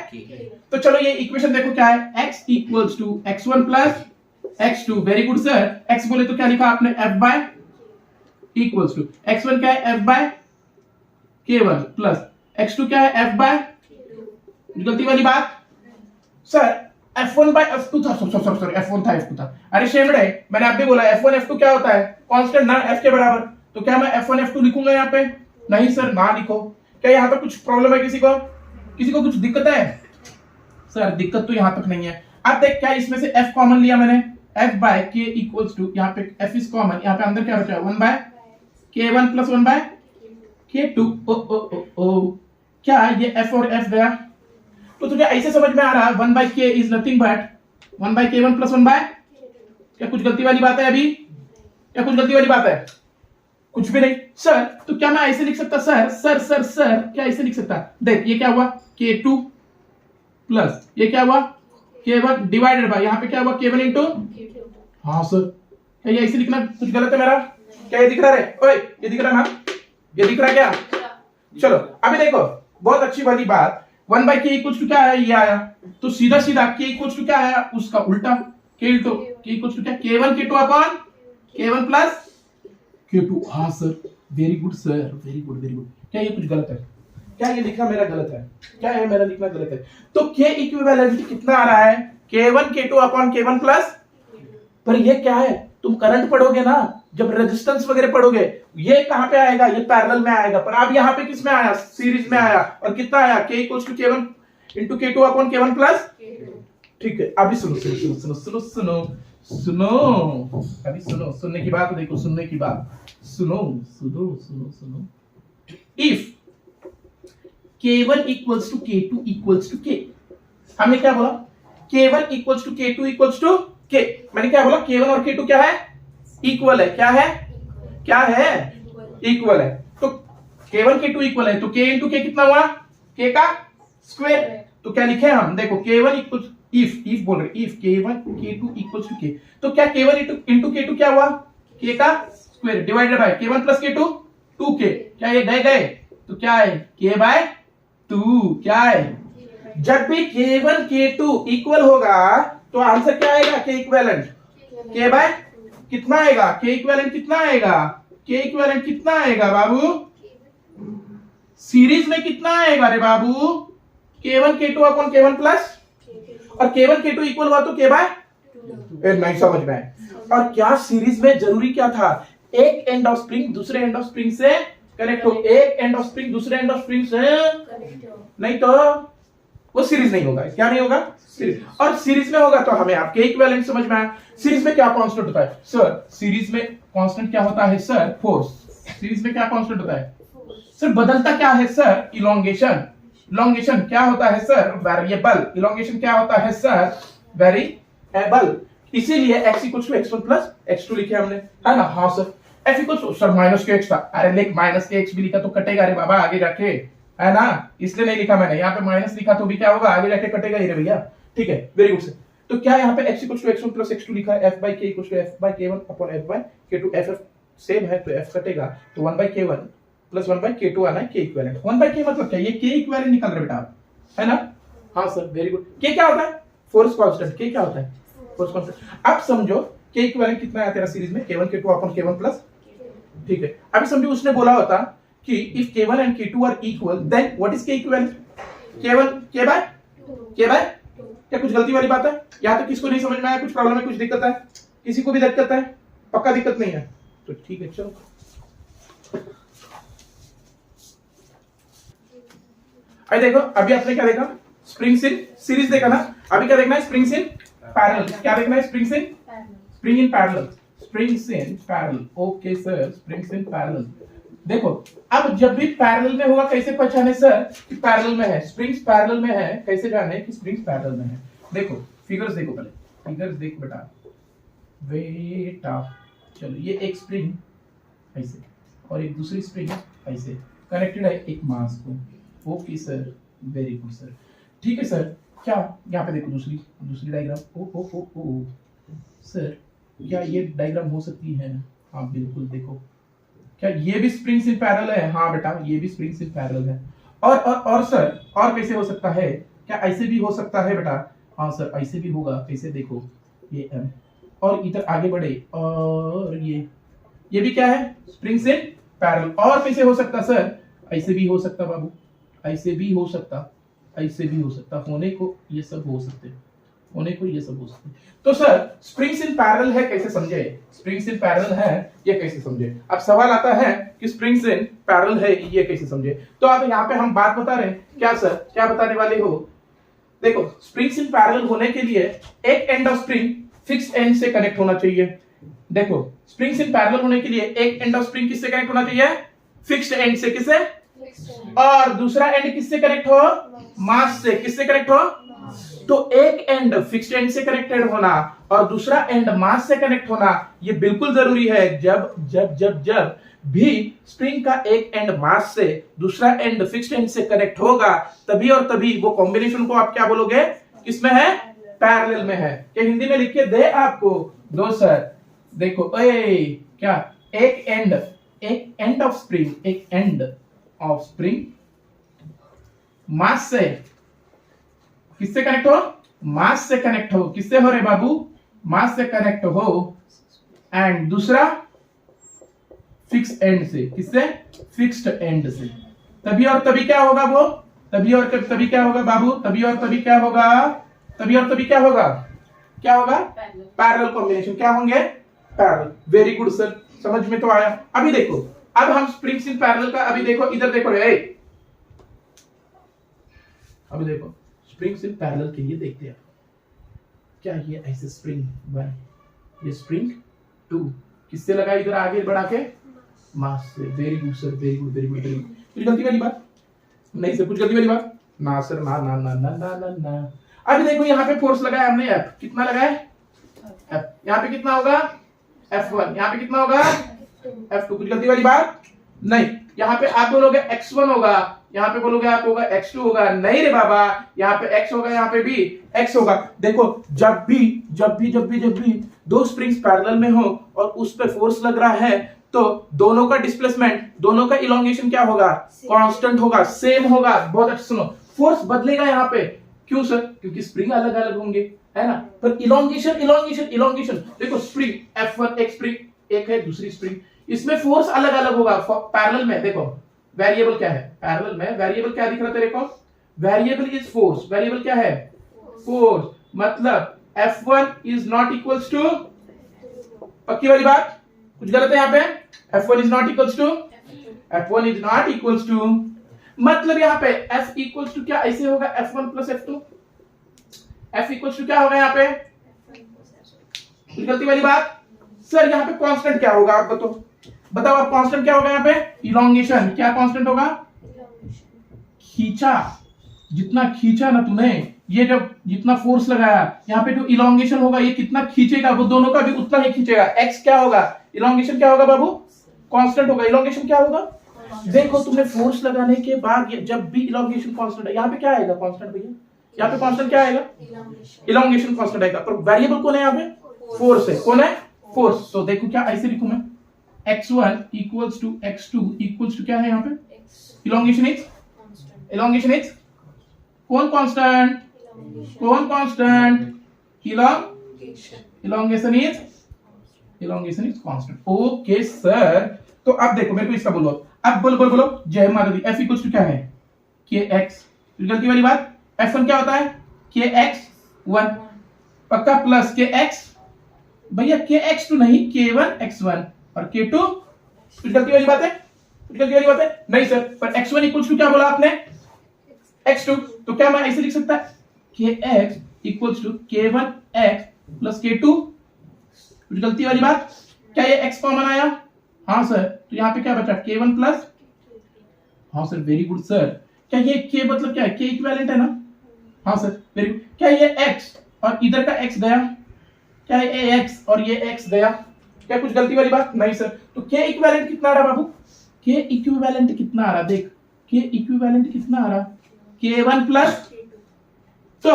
तो चलो ये इक्वेशन देखो क्या है, x equals to x1 plus x2, very good sir. x बोले तो क्या लिखा आपने? f bye equals to x1 क्या है? f bye k1 plus x2 क्या है? f बाय, गलती वाली बात सर, f1 बाय f2 था, सॉरी f1 था f2 था, अरे शेमड़े, मैंने आप भी बोला f1 f2 क्या होता है? कांस्टेंट ना, f के बराबर। तो क्या मैं f1 f2 लिखूंगा यहाँ पे? नहीं सर, ना लिखो। क्या यहाँ पे कुछ प्रॉब्लम है? किसी को कुछ दिक्कत है? सर दिक्कत तो यहाँ तक नहीं है। अब देख, क्या इसमें से f कॉमन लिया मैंने, f by k equals to, यहाँ पे f इज कॉमन, यहाँ पे अंदर क्या बचा? 1 by k1 plus 1 bye k2। ओ क्या ये f और f गया? तो तुझे ऐसे समझ में आ रहा है 1 by k is nothing but 1 by k1 plus 1 by, क्या कुछ गलती वाली बात है अभी? क्या कुछ गलती वाली बात है? कुछ भी नहीं सर। तो क्या मैं ऐसे लिख सकता सर, क्या ऐसे लिख सकता? देख ये क्या हुआ? k2 प्लस ये क्या हुआ? k1 डिवाइडेड बाय, यहाँ पे क्या हुआ? k1 इंटू, हाँ सर। क्या ये ऐसे लिखना कुछ गलत है मेरा? क्या ये दिख रहा है? ओए ये दिख रहा ना? ये दिख रहा क्या? चलो अभी देखो, बहुत अच्छी वाली बात, 1 बाय k इक्वल्स टू क्या है? ये आया, तो सीधा k इक्वल्स टू क्या आया? उसका उल्टा, k इक्वल्स टू क्या? k1 k2 upon k1 plus k2। हाँ sir, very good sir, very good. क्या ये कुछ गलत है? क्या ये लिखना मेरा गलत है? क्या ये मेरा लिखना गलत है? तो k इक्विवेलेंट कितना आ रहा है? k1 k2 upon k1 plus, पर ये क्या है? तुम करंट पढ़ोगे ना, जब रेजिस्टेंस वगैरह पढ़ोगे, ये कहां पे आएगा? ये पैरेलल में आएगा, पर अब यहाँ पे किस में आया? सीरीज में आया। और कितना आया? k equals to k1 into k2 upon k1 plus, ठीक है। अभी सुनो, अभी सुनने की बात देखो, सुनने की बात सुनो। If k1 equals to k2 equals to k, हमने क्या बोला? k1 equals to k2 equals to k, मैंने क्या बोला? k1 और k2 क्या है? इक्वल है। क्या है? इक्वल है। तो k1 k2 इक्वल है, तो k इंटू k कितना हुआ? k का स्क्वायर। तो क्या लिखे हम? देखो k1 इक्वल, इफ बोल रहे, if k1 k2 equals to k, तो क्या k1 इंटू k2 क्या हुआ? k का square divided by k1 plus k2 2k। क्या ये गए? तो क्या है? k by 2। क्या है? जब भी k1 k2 इक्वल होगा तो आंसर क्या आएगा? k इक्विवेलेंट, k बाय कितना आएगा? k इक्विवेलेंट कितना आएगा? k इक्विवेलेंट कितना आएगा बाबू? सीरीज में कितना आएगा रे बाबू? k1 k2 upon k1 plus, और k1 k2 इक्वल हुआ तो k बाय, नहीं समझ में। और क्या सीरीज में जरूरी क्या था? एक एंड ऑफ स्प्रिंग दूसरे एंड ऑफ स्प्रिंग से कनेक्ट हो, एक एंड ऑफ स्प्रिंग दूसरे एंड ऑफ स्प्रिंग से, नहीं तो वो सीरीज नहीं होगा। क्या नहीं होगा? सीरीज। और सीरीज में होगा तो हमें आपके इक्विवेलेंट समझ में आया। सीरीज में क्या कांस्टेंट होता है सर? सीरीज में कांस्टेंट क्या होता है सर? फोर्स। सीरीज में क्या कांस्टेंट होता है सर? बदलता क्या है सर? इलोंगेशन। इलोंगेशन क्या होता है सर? वेरिएबल। इलोंगेशन क्या होता है सर? वेरिएबल। इसीलिए x equal to x1 plus x2 लिखे हमने, है ना? हाँ सर। f equal to sir minus k x था। अरे लेख माइनस के x भी लिखा तो कटेगा रे बाबा आगे जाके, है ना? इसलिए नहीं लिखा मैंने। यहाँ पे माइनस लिखा तो भी क्या होगा? आगे जाके कटेगा ही रे भैया। ठीक है, वेरी गुड सर। तो क्या यहाँ पे x equal to x1 plus x2 लिखा है? f by k equal to f by k1 upon f by k2। f same है तो f कटेगा, तो 1 by k1 plus 1 by k2 आना है k इक्विवेलेंट। 1 by k मतलब क्या? ये k इक्विवेलेंट निकाल रहे बेटा आप, है ना? हाँ सर, वेरी गुड। k क्या होता है? Force constant. k क्या होता है? Force constant. अब समझो k इक्विवेलेंट कितना है तेरा सीरीज में? k1 k2 upon k1 plus. ठीक है, अभी समझो उसने बोला होता कि if k1 and k2 are equal then what is k equivalent? k1 k by क्या कुछ गलती वाली बात है? यहाँ तक किसको नहीं समझ में आया? कुछ प्रॉब्लम है? कुछ दिक्कत है? किसी को भी दिक्कत है? पक्का दिक्कत नहीं है तो ठीक है, चलो। अभी देखो, अभी आपने क्या देखा? स्प्रिंग्स इन सीरीज देखा ना? अभी क्या देखना है? Springs in parallel. क्या देखना है? Springs in parallel. Springs in parallel. Okay sir, springs in parallel. देखो, अब जब भी पैरेलल में होगा कैसे पहचाने सर कि पैरेलल में है? स्प्रिंग्स पैरेलल में है, कैसे जाने कि स्प्रिंग्स पैरेलल में है? देखो फिगर्स देखो, पहले फिगर्स देखो बेटा। चलो, ये एक स्प्रिंग ऐसे और एक दूसरी स्प्रिंग ऐसे कनेक्टेड है एक मास को। Okay sir, very good sir. ठीक है सर, क्या यहाँ पे देखो दूसरी डायग्राम। ओ ओ ओ ओ सर, क्या ये डायग्राम हो सकती है? हाँ बिल्कुल, देखो क्या ये भी स्प्रिंग्स इन पैरेलल है? हाँ बेटा, ये भी स्प्रिंग्स इन पैरेलल है। और सर, और कैसे हो सकता है? क्या ऐसे भी हो सकता है बेटा? हाँ सर, ऐसे भी होगा। कैसे? देखो, ये m और इधर आगे बढ़े और ये भी क्या है? Springs in parallel. और कैसे हो सकता सर? ऐसे भी हो सकता बाबू, ऐसे भी हो सकता, ऐसे भी हो सकता। होने को ये सब हो सकते, होने को ये सब हो सकते। तो सर स्प्रिंग्स इन पैरेलल है, कैसे समझे? स्प्रिंग्स इन पैरेलल है ये कैसे समझे? अब सवाल आता है कि स्प्रिंग्स इन पैरेलल है ये कैसे समझे? तो अब यहाँ पे हम बात बता रहे हैं। क्या सर, क्या बताने वाले हो? देखो, स्प्रिंग्स इन पैरेलल होने के लिए एक end of spring fixed and से कनेक्ट होना चाहिए। देखो, स्प्रिंग्स इन पैरेलल होने के लिए एक एंड ऑफ स्प्रिंग किससे कनेक्ट होना चाहिए? फिक्स्ड एंड से। किससे? और दूसरा एंड किससे कनेक्ट हो? मास से। किससे कनेक्ट हो? तो एक एंड फिक्स्ड एंड से कनेक्टेड होना और दूसरा एंड मास से कनेक्ट होना ये बिल्कुल जरूरी है। जब जब जब जब भी स्प्रिंग का एक एंड मास से दूसरा एंड फिक्स्ड एंड से कनेक्ट होगा, तभी और तभी वो कॉम्बिनेशन को आप क्या बोलोगे? किसमें है? पैरेलल में है। क्या हिंदी में लिख के दे आपको? दो सर। देखो, क्या एक एंड ऑफ स्प्रिंग, एक एंड ऑफ स्प्रिंग मास से किससे कनेक्ट हो? मास से कनेक्ट हो। किससे हो रे बाबू? मास से कनेक्ट हो। एंड दूसरा फिक्स एंड से। किससे? फिक्स्ड एंड से। तभी और तभी क्या होगा वो? तभी और तभी क्या होगा बाबू? तभी और तभी क्या होगा? तभी और तभी क्या होगा? क्या होगा? Parallel combination. क्या होंगे? पैरेलल। वेरी गुड सर, समझ में तो आया। अभी देखो, अब हम स्प्रिंग्स इन पैरेलल का अभी देखो, इधर देखो रे। अभी देखो, स्प्रिंग्स इन पैरेलल के लिए देखते हैं। क्या ये ऐसे स्प्रिंग 1, ये स्प्रिंग 2 किससे लगा? इधर आगे बढ़ा के मास से। Very good sir, very good, very good, very good. कुछ गलती वाली बात नहीं सर? कुछ गलती वाली बात ना सर, ना ना ना ना ना ना ना। अभी देखो, यहाँ पे फोर्स लगाया हमने F। कितना लगाया? F। यहाँ पे कितना होगा? F1। यहाँ पे कितना होगा? F2। कुछ गलती वाली बात नहीं। यहाँ पे आप बोलोगे x1 होगा, यहाँ पे बोलोगे आप होगा x2 होगा। नहीं रे बाबा, यहाँ पे x होगा, यहाँ पे भी x होगा। देखो, जब भी दो स्प्रिंग्स पैरेलल में हो और उस पे फोर्स लग रहा है तो दोनों का डिस्प्लेसमेंट, दोनों का इलोंगेशन क्या होगा? कांस्टेंट होगा, सेम होगा। बहुत अच्छा सुनो, फोर्स बदलेगा यहाँ पे। क्यों सर? क्योंकि स्प्रिंग अलग अलग होंगे, है ना? पर इलोंगेशन देखो, स्प्रिंग F1 एक स्प्रिंग, एक है दूसरी स्प्रिंग, इसमें फोर्स अलग अलग होगा पैरेलल में। देखो, वेरिएबल क्या है? पैरेलल में वेरिएबल क्या दिख रहा है तेरे को? Variable is force. वेरिएबल क्या है? फोर्स। मतलब F1 is not equals to, पक्की वाली बात, कुछ गलत है यहाँ पे? F1 is not equals to मतलब यहाँ पे F इक्वल्स टू क्या ऐसे होगा F1 plus F2। F equals to क्या होगा यहाँ पे, गलती वाली बात सर। यहाँ पे कांस्टेंट क्या होगा आप बताओ आप कांस्टेंट क्या होगा यहाँ पे, इलोंगेशन। क्या कांस्टेंट होगा, खींचा, जितना खींचा ना तूने, ये जब जितना फोर्स लगाया यहाँ पे जो इलोंगेशन होगा ये कितना खींचेगा, वो दोनों का भी उतना ही खींचेगा। एक्स क्या होगा, इलोंगेशन क्या होगा बाबू, कांस्टेंट होगा। इलोंगेशन क्या होगा, देखो तुमने फोर्स लगाने के बाद जब भी इलोंगेशन कांस्टेंट है, यहाँ पे क्या आएगा कांस्टेंट भैया, यहाँ पे कांस्टेंट क्या आएगा, इलोंगेशन कांस्टेंट आएगा। पर वेरिएबल कौन है यहाँ पे, फोर्स है। कौन है, फोर्स। तो देखो क्या ऐसे लिखूं मैं, x1 equals to x2 equals to क्या है यहाँ पे, इलोंगेशन इज, इलोंगेशन इज कौन कांस्टेंट, कौन constant, elongation is, elongation is constant. Okay sir. तो अब देखो मेरे को इसका बोलो, अब बोलो जय माता दी। f इक्वल्स टू क्या है, kx, गलती वाली बात। f1 क्या होता है, kx1 पक्का, प्लस kx, भैया kx2 नहीं k1 x1 और k2, गलती वाली बात है, गलती वाली बात है नहीं सर। पर x1 इक्वल्स टू क्या बोला आपने, x2। तो क्या मैं ऐसे लिख सकता है, kx equals to k1 x plus k2, गलती वाली बात। क्या ये x कॉमन आया, हाँ सर। तो यहाँ पे क्या बचा, k1 प्लस, हाँ सर वेरी गुड सर। क्या ये k मतलब क्या है, k इक्विवेलेंट है ना, हाँ सर वेरी गुड। क्या ये x और इधर का x गया, क्या ये x और ये x गया, क्या कुछ गलती वाली बात नहीं सर। तो k इक्विवेलेंट कितना आ रहा बाबू, k इक्विवेलेंट कितना आ रहा, देख k इक्विवेलेंट कितना आ रहा, k1 प्लस, तो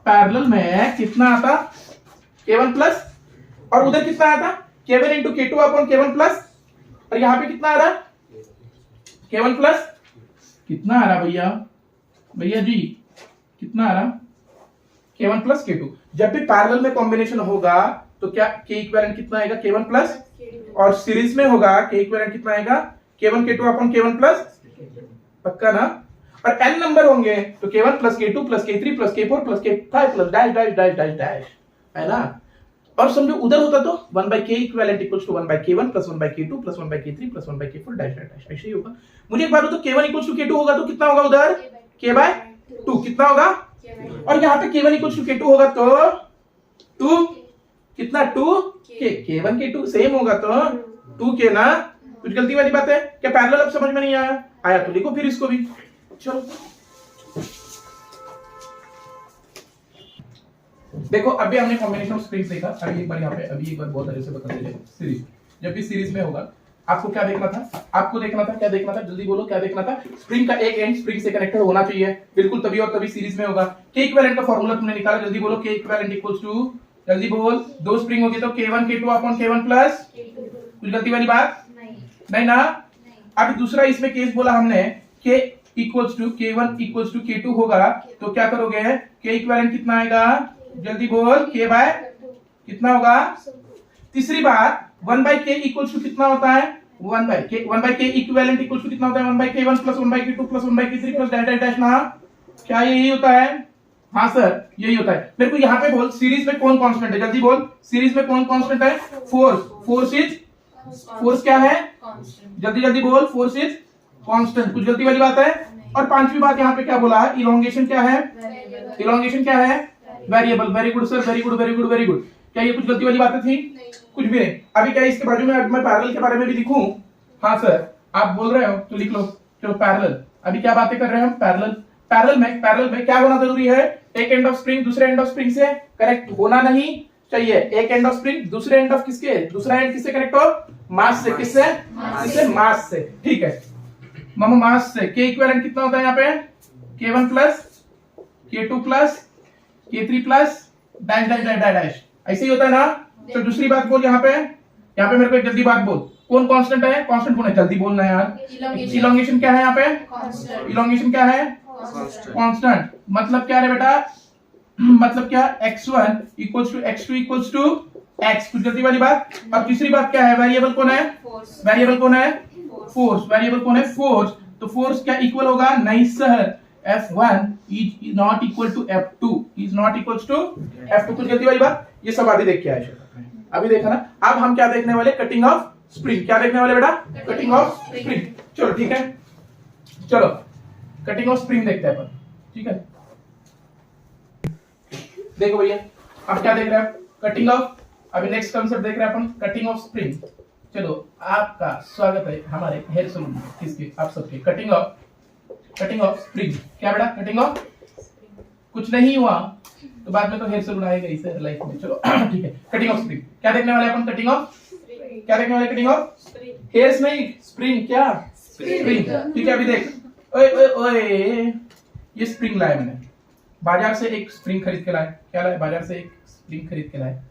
पैरेलल में कितना आता, k1 प्लस, और उधर कितना आता, k1 into k2 upon k1 plus, और यहाँ पे कितना आ रहा, k1 प्लस, कितना आ रहा भैया, भैया जी कितना आ रहा, k1 प्लस k2। जब भी पैरेलल में कॉम्बिनेशन होगा तो क्या k इक्विवेलेंट कितना आएगा, k1 प्लस, और सीरीज में होगा k इक्विवेलेंट कितना आएगा, k1 k2 upon k1 plus, पक्का ना। और n नंबर होंगे तो k1 plus k2 plus k3 plus k4 plus k5 plus dash dash dash dash dash, है ना। और समझो उधर होता तो 1 by k equivalent equals to 1 by k1 plus 1 by k2 plus 1 by k3 plus 1 by k4 dash dash dash, ऐसे ही होगा। मुझे एक बात बताओ, k1 इक्वल्स टू k2 होगा तो कितना होगा उधर, k by 2 कितना होगा, और यहाँ पे k1 इक्वल्स टू k2 होगा तो 2 कितना, 2k, k1 k2 सेम होगा तो 2k ना। कुछ गलती वाली बात है क्या, पैरेलल अब समझ में नहीं आया, आया तो लिखो फिर इसको भी। चलो देखो अभी हमने कॉम्बिनेशन ऑफ स्प्रिंग्स देखा। अभी एक बार यहाँ पे अभी एक बार बहुत अच्छे से बता दीजिए, सीरीज जब भी सीरीज में होगा आपको क्या देखना था, आपको देखना था, क्या देखना था, जल्दी बोलो क्या देखना था। स्प्रिंग का एक एंड स्प्रिंग से कनेक्टेड होना चाहिए बिल्कुल, तभी और तभी सीरीज में होगा। के इक्विवेलेंट का फार्मूला तुमने निकाला, जल्दी बोलो। के इक्विवेलेंट इक्वल्स टू, जल्दी बोल, दो स्प्रिंग होगी तो k1 k2 upon k1 plus, कुछ गलती वाली बात नहीं ना। अब दूसरा इसमें केस बोला हमने, k equals to k1 equals to k2 होगा तो क्या करोगे, k इक्विवेलेंट कितना आएगा, जल्दी बोल, k बाय कितना होगा। तीसरी बात 1 by k इक्वल्स टू कितना होता है, 1 by k equivalent equals to कितना होता है, 1 by k1 plus 1 by k2 plus 1 by k3 plus dash dash dash ना। क्या यही होता है, हाँ सर यही होता है। मेरे को यहाँ पे बोल सीरीज में कौन कांस्टेंट है, जल्दी बोल, सीरीज में कौन कांस्टेंट है, फोर्स। फोर्स इज, फोर्स क्या है, जल्दी जल्दी बोल, फोर्स इज कांस्टेंट, कुछ गलती वाली बात है। और पांचवी बात यहाँ पे क्या बोला है, इलोंगेशन क्या है, इलोंगेशन क्या है, variable. Very good sir, very good very good very good. क्या ये कुछ गलती वाली बातें थी, कुछ भी नहीं। अभी क्या इसके बाजू में मैं पैरेलल के बारे में भी लिखूं, हाँ सर आप बोल रहे हो तो लिख लो। चलो पैरेलल, अभी क्या बातें कर रहे हैं हम, पैरेलल। पैरेलल में क्या होना जरूरी है, एक एंड ऑफ स्प्रिंग दूसरे एंड ऑफ स्प्रिंग से कनेक्ट होना नहीं चाहिए। एक एंड ऑफ स्प्रिंग दूसरे एंड ऑफ किसके, दूसरा एंड किससे कनेक्ट हो, मास से। किससे, किससे, मास से, ठीक है मामा, मास से। के इक्विवेलेंट कितना होता है यहाँ पे, k1 plus k2 plus k3 plus dash dash dash dash, ऐसे ही होता है ना। तो दूसरी बात बोल यहाँ पे मेरे को एक जल्दी बात बोल, कौन कांस्टेंट है, कांस्टेंट कौन है, जल्दी बोलना यार। इलोंगेशन क्या है यहाँ पे, इलोंगेशन क्या है, कांस्टेंट। मतलब क्या है बेटा, मतलब क्या, x1 equals to x2 equals to x, कुछ गलती वाली बात। और तीसरी बात क्या है, वेरिएबल कौन है, वेरिएबल कौन है, फोर्स। वेरिएबल कौन है, फोर्स। तो फोर्स क्या इक्वल होगा, नहीं sir, F1 is not equal to F2 is not equals to F2, कुछ गलती वाली बात। ये सब अभी देख के आए, अभी देखा ना। अब हम क्या देखने वाले, कटिंग ऑफ स्प्रिंग। क्या देखने वाले बेटा, कटिंग ऑफ स्प्रिंग। चलो ठीक है, चलो कटिंग ऑफ स्प्रिंग देखते हैं अपन, ठीक है। देखो भैया अब क्या देख रहे हैं, कटिंग ऑफ, अभी नेक्स्ट कंसेप्ट देख रहे हैं अपन, कटिंग ऑफ स्प्रिंग। चलो आपका स्वागत है हमारे हेयर सलून में, किसके, आप सबके। कटिंग ऑफ स्प्रिंग, क्या बेटा, कटिंग ऑफ, कुछ नहीं हुआ तो बाद में तो हेयर सलून आएगा इसे लाइफ में। चलो ठीक है, कटिंग ऑफ स्प्रिंग क्या देखने वाले अपन, कटिंग ऑफ, क्या देखने वाले, कटिंग ऑफ हेयर्स नहीं, स्प्रिंग, क्या स्प्रिंग, ठीक है। अभी देख, ओए ओए ओए, ये स्प्रिंग लाया मैंने बाजार से, एक स्प्रिंग खरीद के लाए, क्या लाए, बाजार से एक स्प्रिंग खरीद के लाए,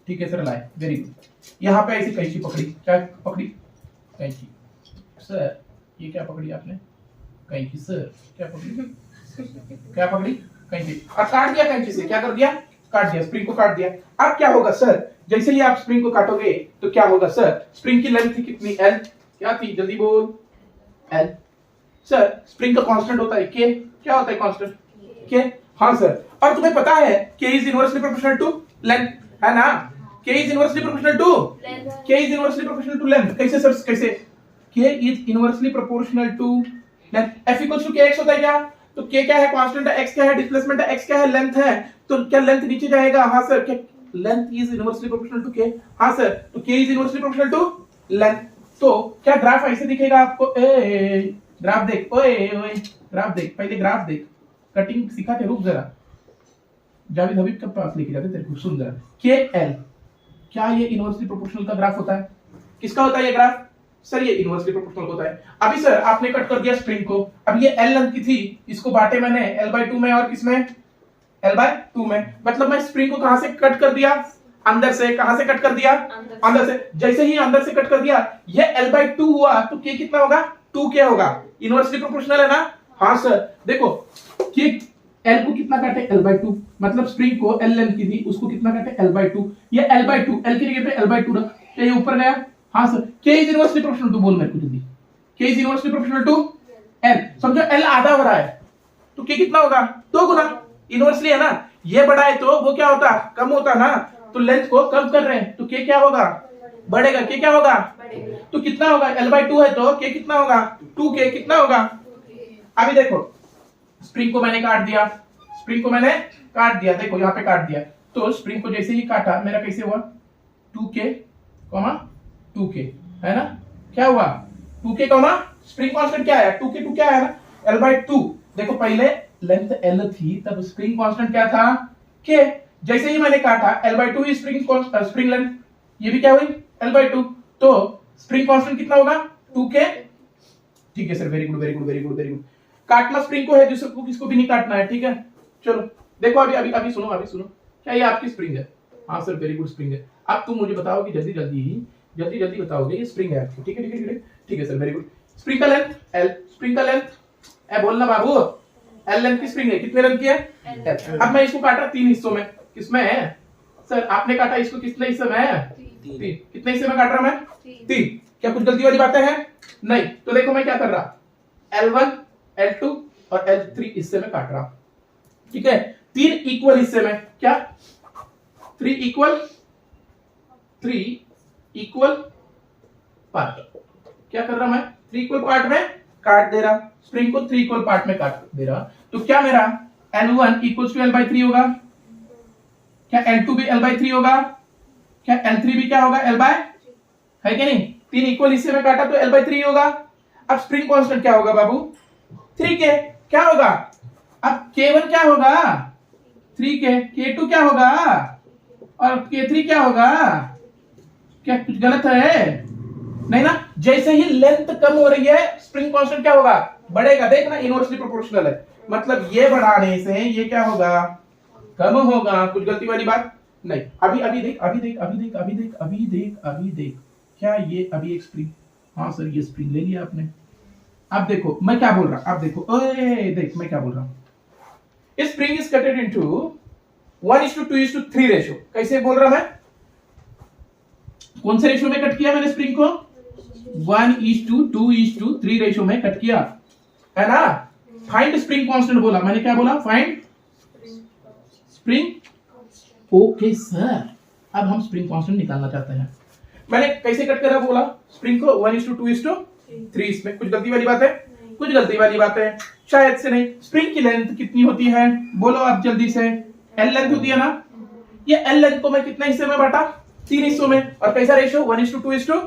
ठीक है सर, लाए, वेरी गुड। यहाँ पे ऐसी कैंची पकड़ी, क्या पकड़ी, कैंची। सर ये क्या पकड़ी आपने, कैंची। सर क्या पकड़ी, क्या पकड़ी, कैंची, और काट दिया कैंची से, क्या कर दिया, काट दिया, स्प्रिंग को काट दिया। अब क्या होगा सर, जैसे ही आप स्प्रिंग को काटोगे तो क्या होगा सर, स्प्रिंग की लेंथ थी कितनी, एल, क्या थी, जल्दी बोल, एल। सर स्प्रिंग का कांस्टेंट होता है के, क्या होता है कांस्टेंट, के, हाँ सर। और तुम्हें पता है k is inversely proportional to length, है ना, k is inversely proportional to, k is inversely proportional to length. कैसे सर, कैसे, k is inversely proportional to length, f equals to k x होता है क्या, तो के क्या है, कांस्टेंट है, एक्स क्या है, डिस्प्लेसमेंट है, एक्स क्या है, लेंथ है, तो क्या लेंथ नीचे जाएगा, हाँ सर, क्या length is inversely proportional to k, हाँ सर, तो k is inversely proportional to length. तो क्या ग्राफ ऐसे दिखेगा आपको, ग्राफ देख, ओए ओए ग्राफ देख, पहले ग्राफ देख, कटिंग सिखाते, रुक जरा, जावेद हबीब के पास लेके जाते तेरे को, सुन जरा, के एल, क्या ये इनवर्सली प्रोपोर्शनल का ग्राफ होता है, किसका होता है ये ग्राफ, सर ये इनवर्सली प्रोपोर्शनल होता है। अभी सर आपने कट कर दिया स्प्रिंग को, अब ये एल लेंथ की थी, इसको बांटे मैंने l/2 में और किसमें, l/2 में, मतलब मैं स्प्रिंग को कहां से कट कर दिया, अंदर से, कहां से कट कर दिया, अंदर से। जैसे ही अंदर से कट कर दिया, ये l/2 हुआ तो k कितना होगा, 2k होगा, इनवर्सली प्रोपोर्शनल है ना, हाँ सर। देखो k l को कितना काटे, l/2, मतलब स्प्रिंग को l लेंथ की थी, उसको कितना काटे, l/2, ये l/2, l की जगह पे l/2 रख, क्या ये ऊपर गया, हाँ sir. k is inversely proportional to, बोल मेरे को जल्दी, k is inversely proportional to l, समझो l आधा हो रहा है तो k कितना होगा, 2 गुना, इनवर्सली है ना, ये बड़ा है तो वो क्या होता, कम होता ना, तो लेंथ को कम कर रहे हैं तो k क्या होगा, बढ़ेगा, k क्या होगा, तो कितना होगा, l/2 है तो k कितना होगा, 2k कितना होगा। अभी देखो स्प्रिंग को मैंने काट दिया, स्प्रिंग को मैंने काट दिया, देखो यहाँ पे काट दिया, तो स्प्रिंग को जैसे ही काटा मेरा कैसे हुआ, 2k, 2k, है ना, क्या हुआ, 2k, स्प्रिंग कांस्टेंट क्या है, 2k क्या है ना, l/2। देखो पहले लेंथ l थी तब स्प्रिंग कांस्टेंट क्या था, k, जैसे ही मैंने काटा l/2 ही स्प्रिंग लेंथ, ये भी क्या हुई, l/2, तो स्प्रिंग कांस्टेंट कितना होगा, 2k, ठीक है sir, very good very good very good very good. काटना स्प्रिंग को है, जिसको किसको भी नहीं काटना है, ठीक है। चलो देखो अभी अभी अभी सुनो, अभी सुनो, क्या ये आपकी स्प्रिंग है, हाँ सर, वेरी गुड स्प्रिंग है। अब तुम मुझे बताओ कि जल्दी जल्दी बताओगे, ये स्प्रिंग है आपकी, ठीक है ठीक है ठीक है ठीक है सर, वेरी गुड। स्प्रिंग का लेंथ l, स्प्रिंग का लेंथ, ए बोलना बाबू, l लेंथ की स्प्रिंग है, कितने लेंथ की है, l। अब मैं इसको काटा 3 हिस्सों में, किसमें है सर, आपने काटा इसको कितने हिस्से में, 3, कितने हिस्से में काट रहा मैं, 3, क्या कुछ गलती वाली बातें हैं, नहीं। तो देखो मैं क्या कर रहा, L1, L2 और L3 हिस्से में काट रहा, ठीक है, 3 इक्वल हिस्से में, क्या 3 इक्वल पार्ट, क्या कर रहा मैं, 3 इक्वल पार्ट में काट दे रहा, स्प्रिंग को 3 इक्वल पार्ट में काट दे रहा, तो क्या मेरा L1 इक्वल्स टू L/3 होगा, क्या L2 भी L/3 होगा, क्या L3 भी क्या होगा, L/, है क्या नहीं, 3 इक्वल हिस्से में काटा तो L/3 होगा। अब स्प्रिंग कांस्टेंट क्या होगा बाबू, 3k, क्या होगा, अब k1 क्या होगा, 3k, k2 क्या होगा और k3 क्या होगा, क्या कुछ गलत है, नहीं ना। जैसे ही लेंथ कम हो रही है स्प्रिंग कांस्टेंट क्या होगा, बढ़ेगा, देखना इनवर्सली प्रोपोर्शनल है, मतलब ये बढ़ाने से ये क्या होगा, कम होगा, कुछ गलती वाली बात नहीं। अभी अभी देख अभी देख अभी देख अभी देख अभी देख अभी देख, क्या ये अभी एक स्प्रिंग, हाँ सर ये स्प्रिंग ले लिया आपने। अब देखो मैं क्या बोल रहा, अब देखो ओए देख मैं क्या बोल रहा हूं, स्प्रिंग इज कटेड इनटू 1:2:3 रेशियो। कैसे बोल रहा मैं, कौन से रेशियो में कट किया मैंने स्प्रिंग को, 1:2:3 रेशियो में कट किया, है ना। फाइंड स्प्रिंग कांस्टेंट बोला मैंने, क्या बोला, फाइंड स्प्रिंग, ओके सर। अब हम स्प्रिंग कांस्टेंट निकालना चाहते हैं, मैंने कैसे कट करा बोला, स्प्रिंग को 1:2:3, इसमें कुछ गलती वाली बात है कुछ गलती वाली बात है, शायद से नहीं। स्प्रिंग की लेंथ कितनी होती है, बोलो आप जल्दी से। एल लेंथ होती है ना, ये एल लेंथ को मैं कितने हिस्से में बांटा, 3 हिस्सों में। और कैसा रेशियो, 1:2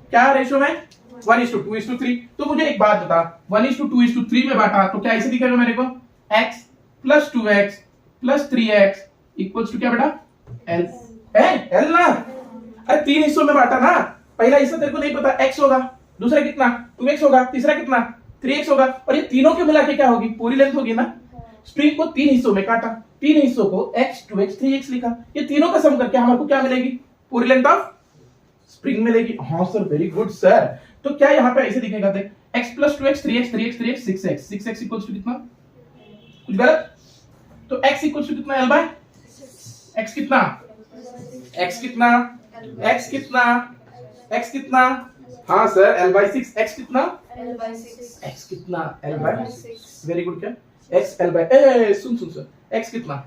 क्या रेशियो में, 1:2:3। तो मुझे एक बात बता, 1:2:3 में बांटा तो क्या ऐसे दिखेगा मेरे को, x + 2x + 3x equals to क्या बेटा, एल। एल ना, अरे 3 हिस्सों में बांटा ना। पहला हिस्सा तेरे को नहीं पता, x होगा, दूसरा कितना 2x होगा, तीसरा कितना 3x होगा, और ये तीनों के मिला के क्या होगी, पूरी लेंथ होगी ना। स्प्रिंग को 3 हिस्सों में काटा, 3 हिस्सों को x 2x 3x लिखा, ये तीनों का सम करके हमारे को क्या मिलेगी, पूरी लेंथ ऑफ स्प्रिंग मिलेगी। हाँ सर, वेरी गुड सर। तो क्या यहाँ पे ऐसे दिखेगा, देख x + 2x 3x 3x 3x 6x 6x equals to कितना, कुछ गलत, तो x इक्वल्स टू कितना, x कितना, x कितना, x कितना, x कितना, हाँ सर L/6, x कितना, x कितना, L/6, वेरी गुड। क्या x L/, सुन सर, x कितना,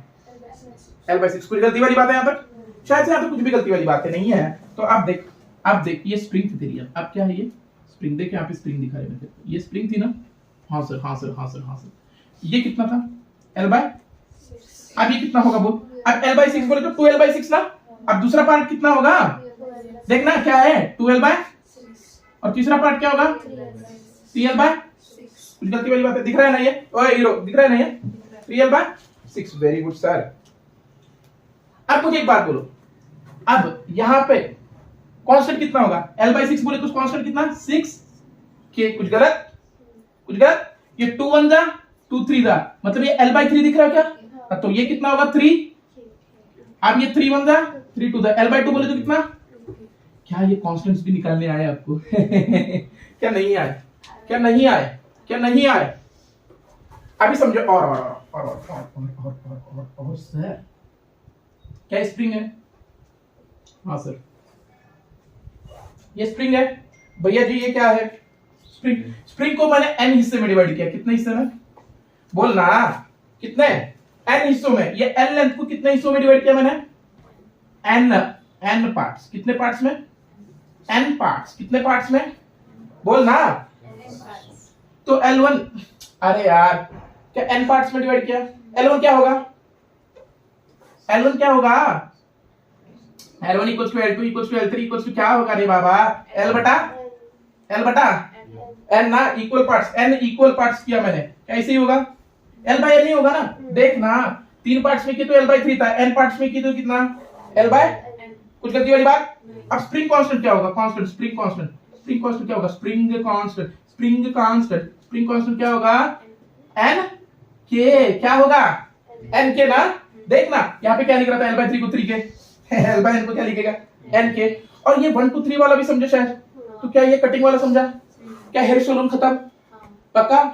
L/6। कुछ गलती वाली बात है यहाँ तक, शायद से यहाँ तक कुछ भी गलती वाली बातें नहीं है। तो आप देख ये स्प्रिंग थी तेरी, अब क्या है ये स्प्रिंग, देख यहाँ पे स्प्रिंग दिखा रहे हैं, ये स्प्रिंग थी ना, हाँ सर हाँ सर हाँ सर हाँ सर। ये कितना था, L/6। अब ये कितना होगा बोल, अब L/6 बोले तो 2L/6 ना। अब दूसरा पार्ट कितना होगा, देखना क्या है, 2L/6, और तीसरा पार्ट क्या होगा, 3L/6। कुछ गलती वाली बात है, दिख रहा है ना ये, ओए हीरो दिख रहा है ना ये, 3L/6, वेरी गुड सर। अब मुझे एक बात बोलो, अब यहाँ पे कांस्टेंट कितना होगा, L/6 बोले तो कांस्टेंट कितना, 6 के, कुछ गलत, कुछ गलत। ये 2 1 जा 2 3 जा, मतलब ये L/3 दिख रहा है क्या, तो ये कितना होगा 3। अब ये 3 1 जा 3 2 जा, L/2 बोले तो कितना, क्या ये कांस्टेंट्स भी निकालने आए आपको क्या नहीं आए, क्या नहीं आए, क्या नहीं आए, अभी समझो। और सर क्या स्प्रिंग है, हाँ सर ये स्प्रिंग है भैया जी, ये क्या है स्प्रिंग। स्प्रिंग को मैंने n हिस्से में डिवाइड किया, कितने हिस्से में, बोलना कितने, n हिस्सों में। ये l लेंथ को कितने हिस्सों में डिवाइड किया मैंने, n पार्ट्स, कितने पार्ट्स में, n पार्ट्स, कितने पार्ट्स में, बोलना। तो L1, अरे यार क्या n पार्ट्स में डिवाइड किया, L1 क्या होगा, L1 क्या होगा, L1 equals to L2 equals to L3 equals to क्या होगा रे बाबा, L बटा n ना, equal parts, n equal parts किया मैंने, कैसे ही होगा, L/N नहीं होगा ना। देखना 3 पार्ट्स में किया तो L/3 था, n पार्ट्स में किया तो कितना, L/, कुछ गलती वाली बात। अब स्प्रिंग कांस्टेंट क्या होगा, constant, spring constant, spring constant क्या होगा, spring constant, spring constant, spring constant क्या होगा, n के, क्या होगा n के ना। देखना यहाँ पे क्या लिख रहा था, L/3 को 3 के, L/n को क्या लिखेगा, n के। और ये 1 2 3 वाला भी समझे शायद, तो क्या ये कटिंग वाला समझा, क्या हेयर सैलून खत्म, पक्का।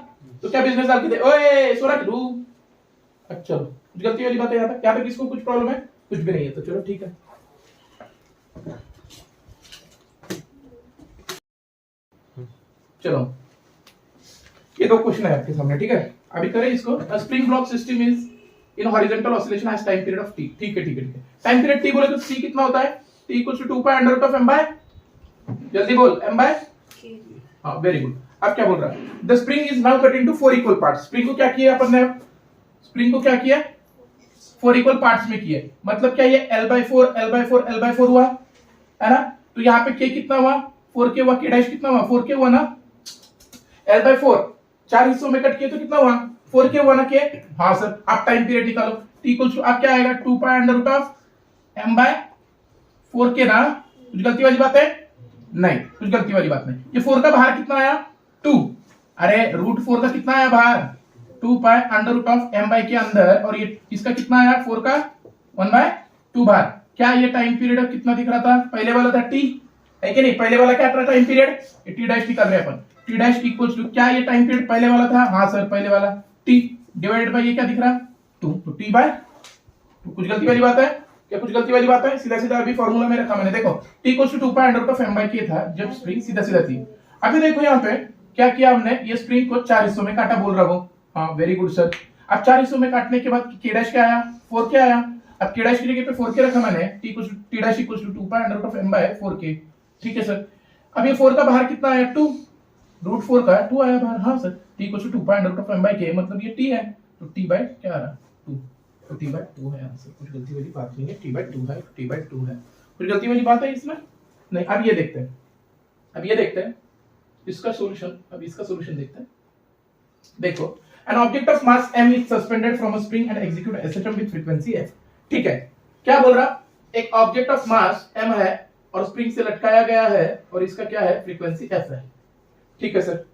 तो क्या बिजनेस डाल के दे, ओए सोरा के दू। अच्छा कुछ गलती वाली बात है यहाँ पे किसको कुछ प्रॉब्लम है, कुछ भी नहीं है, तो चलो ठीक है। चलो ये 2 क्वेश्चन है आपके सामने, ठीक है, अभी करें इसको। Spring block system is in horizontal oscillation has time period of t, ठीक है ठीक है ठीक है। टाइम पीरियड t बोले तो t कितना होता है, t equals to 2 pi under root of m/, जल्दी बोल, m/, हाँ वेरी गुड। अब क्या बोल रहा है, the spring is now cut into 4 equal parts. Spring को क्या किया अपन ने, स्प्रिंग को क्या किया, 4 इक्वल पार्ट्स में किया, मतलब क्या ये L/4 L/4 L/4 हुआ है ना। तो यहाँ पे k कितना हुआ, 4k हुआ, k डैश कितना हुआ, 4k हुआ ना। L/4 4 हिस्सों में कट किया तो कितना हुआ, 4k हुआ ना k, हाँ सर। आप टाइम पीरियड निकालो, t इक्वल्स टू अब क्या आएगा, 2 pi under root of m/4k ना। कुछ गलती वाली बात है, नहीं कुछ गलती वाली बात नहीं। ये 4 का बाहर कितना आया, 2, अरे रूट 4 का कितना आया बाहर, 2 pi under root of m/, के अंदर, और ये इसका कितना आया 4 का 1/2 बाहर। क्या ये टाइम पीरियड कितना दिख रहा था, पहले वाला था t, है कि नहीं, पहले वाला क्या था टाइम पीरियड, t डैश निकाल रहे हैं अपन, t डैश इक्वल्स टू क्या ये टाइम पीरियड पहले वाला था, हाँ सर पहले वाला, t डिवाइडेड बाय ये क्या दिख रहा 2, तो t बाय 2। कुछ गलती वाली बात है क्या, कुछ गलती वाली बात है, सीधा सीधा अभी फॉर्मूला में रखा मैंने, देखो t equals to 2 pi under root of m/k था जब स्प्रिंग सीधा सीधा थी। अभी देखो यहाँ पे क्या किया हमने, ये स्प्रिंग को 4 हिस्सों में काटा, बोल रहा हूँ, हाँ वेरी गुड सर। अब 4 हिस्सों में काटने के बाद k डैश क्या आया, 4k आया। अब k डैश की जगह पे 4k रखा मैंने, t dash equals to 2 pi under root of m/4k, ठीक है सर। अब ये 4 का बाहर कितना आया 2, √4 का 2 आया बाहर, हाँ sir, t equal to 2 pi under root of m by k, मतलब ये t है, तो t बाई क्या आ रहा 2, तो t बाई 2 है आंसर। कुछ गलती वाली बात नहीं है, t बाई 2 है, t बाई 2 है, कुछ गलती वाली बात है इसमें नहीं। अब ये देखते हैं, अब ये देखते हैं इसका सॉल्यूशन, अब इसका सॉल्यूशन देखते हैं। देखो, an object of mass m is suspended from a spring and execute a system with frequency f। ठीक है, क्या बोल रहा, एक ऑब्जेक्ट ऑफ मास m है और स्प्रिंग से लटकाया गया है और इसका क्या है, फ्रीक्वेंसी f है। ठीक है sir,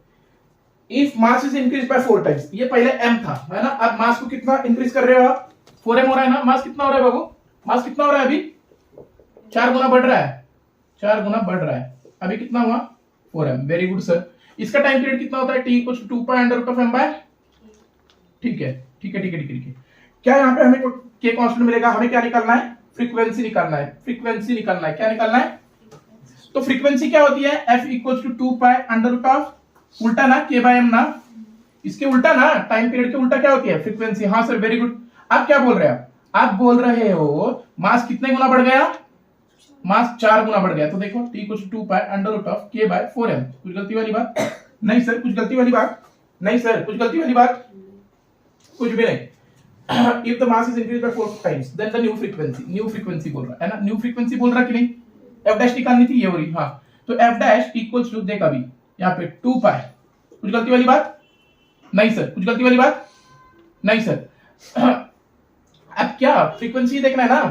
if mass is increase by 4 times, ये पहले m था, है ना, अब मास को कितना इंक्रीज कर रहे हो आप, 4m हो रहा है ना, मास कितना हो रहा है बाबू, मास कितना हो रहा है अभी, 4 गुना बढ़ रहा है, 4 गुना बढ़ रहा है, अभी कितना हुआ 4m। Very good sir. इसका टाइम पीरियड कितना होता है, t equal to 2 pi under root of m by, ठीक है ठीक है ठीक है ठीक है। क्या यहाँ पे हमें k कांस्टेंट मिलेगा, हमें क्या निकालना है, फ्रीक्वेंसी निकालना है, फ्रीक्वेंसी निकालना है, क्या निकालना है, तो फ्रीक्वेंसी क्या होती है, f equal to 2 pi under root of, उल्टा ना k बाय m ना, इसके उल्टा ना, टाइम पीरियड के उल्टा क्या होती है, फ्रीक्वेंसी। हाँ सर, वेरी गुड। आप क्या बोल रहे हैं, आप बोल रहे हो मास कितने गुना बढ़ गया, मास 4 गुना बढ़ गया, तो देखो t equal to 2 pi under root of k by 4m। कुछ गलती वाली बात नहीं सर, कुछ गलती वाली बात नहीं सर, कुछ गलती वाली बात कुछ भी नहीं। If the mass is increased by 4 times, then the new frequency बोल रहा है ना, न्यू फ्रीक्वेंसी बोल रहा कि नहीं, f डैश निकालनी थी, ये हो रही, हाँ, तो f डैश इक्वल्स टू, देख अभी यहाँ पे 2 पाई, कुछ गलती वाली बात नहीं सर, कुछ गलती वाली बात नहीं सर। अब क्या फ्रीक्वेंसी देखना है ना,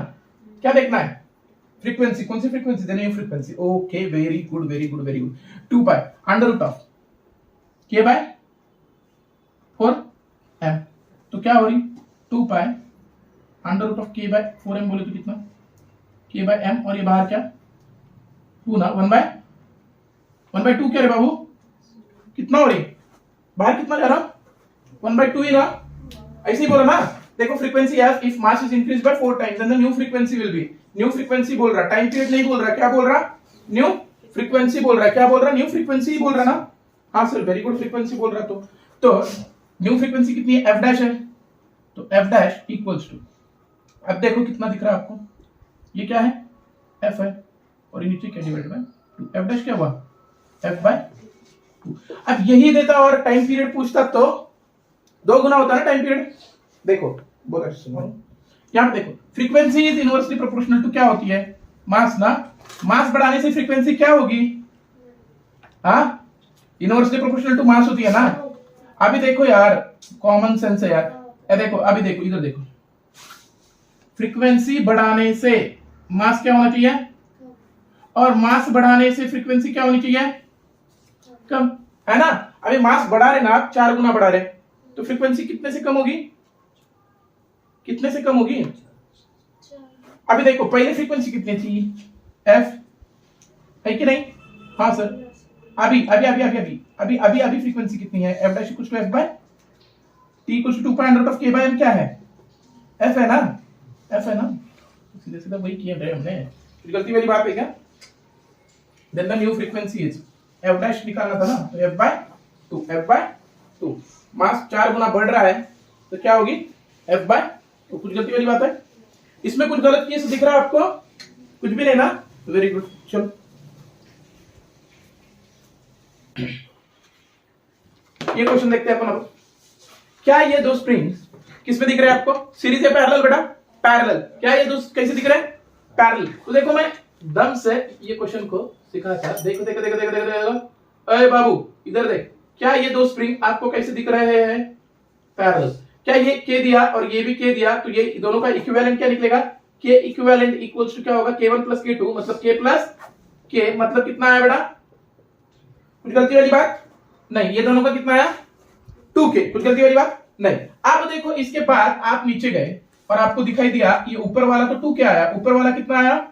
क्या देखना है, फ्रीक्वेंसी, कौन सी frequency, the new frequency. Okay, very good very good very good. 2 pi under root of k by 4m, तो क्या हो रही 2 pi under root of k by 4m, बोले तो कितना k बाय m, और ये बाहर क्या 2 ना, 1 बाय 2 क्या रे बाबू, कितना हो रही बाहर, कितना जा रहा 1 बाय 2 ही ना, ऐसे ही बोला ना। देखो frequency f if mass is increase by 4 times then the new frequency will be, new frequency बोल रहा, टाइम पीरियड नहीं बोल रहा, क्या बोल रहा, न्यू फ्रीक्वेंसी बोल रहा, क्या बोल रहा, न्यू फ्रीक्वेंसी ही बोल रहा ना। हाँ सर, वेरी गुड, फ्रीक्वेंसी बोल रहा, तो न्यू फ्रीक्वेंसी कितनी है, f डैश है, तो f डैश इक्वल्स टू, अब देखो कितना दिख रहा है आपको, ये क्या है f है, और ये नीचे क्या डिवाइड बाय 2, f डैश क्या हुआ f बाय 2। अब यही देता और टाइम पीरियड पूछता तो 2 गुना होता ना टाइम पीरियड। देखो बोला यहाँ पे, देखो frequency is inversely proportional to क्या होती है, मास ना, मास बढ़ाने से फ्रीक्वेंसी क्या होगी, हाँ, इनवर्सली प्रोपोर्शनल टू मास होती है ना। अभी देखो यार, कॉमन सेंस है यार, देखो अभी देखो, इधर देखो, फ्रीक्वेंसी बढ़ाने से मास क्या होना चाहिए, और मास बढ़ाने से फ्रीक्वेंसी क्या होनी चाहिए, कम, है ना। अभी मास बढ़ा रहे ना आप, 4 गुना बढ़ा रहे, तो फ्रीक्वेंसी कितने से कम होगी, कितने से कम होगी। अभी देखो पहले फ्रीक्वेंसी कितनी थी, f है कि नहीं, हाँ सर, अभी अभी अभी अभी अभी अभी अभी अभी फ्रीक्वेंसी कितनी है, f dash equals to f by t equals to 2 pi under root of k by m, क्या है f है ना, f है ना, सीधे सीधा वही किया है हमने, गलती वाली बात है क्या। Then the new frequency is, f dash निकालना था ना, तो f बाय 2, मास 4 गुना बढ़ रहा है, तो क्या होगी f बाय 2, कुछ गलती वाली बात है इसमें, कुछ गलत किए से दिख रहा है आपको, कुछ भी नहीं ना, वेरी गुड। चलो ये क्वेश्चन देखते हैं अपन अब, क्या ये दो स्प्रिंग्स किस में दिख रहे हैं आपको, सीरीज या पैरेलल बेटा, पैरेलल, क्या ये दो कैसे दिख रहे हैं, पैरेलल। तो देखो मैं दम से ये क्वेश्चन को सिखाता, देखो देखो देखो देखो देखो देखो, अरे बाबू इधर देख, क्या ये दो स्प्रिंग आपको कैसे दिख रहे हैं, पैरेलल। क्या ये k दिया और ये भी k दिया, तो ये दोनों का इक्विवेलेंट क्या निकलेगा, k इक्विवेलेंट इक्वल्स टू क्या होगा, k1 प्लस k2, मतलब k प्लस k, मतलब कितना आया बेटा, कुछ गलती वाली बात नहीं, ये दोनों का कितना आया 2k, कुछ गलती वाली बात नहीं। अब देखो इसके बाद आप नीचे गए और आपको दिखाई दिया ये ऊपर वाला तो 2k आया, ऊपर वाला कितना आया,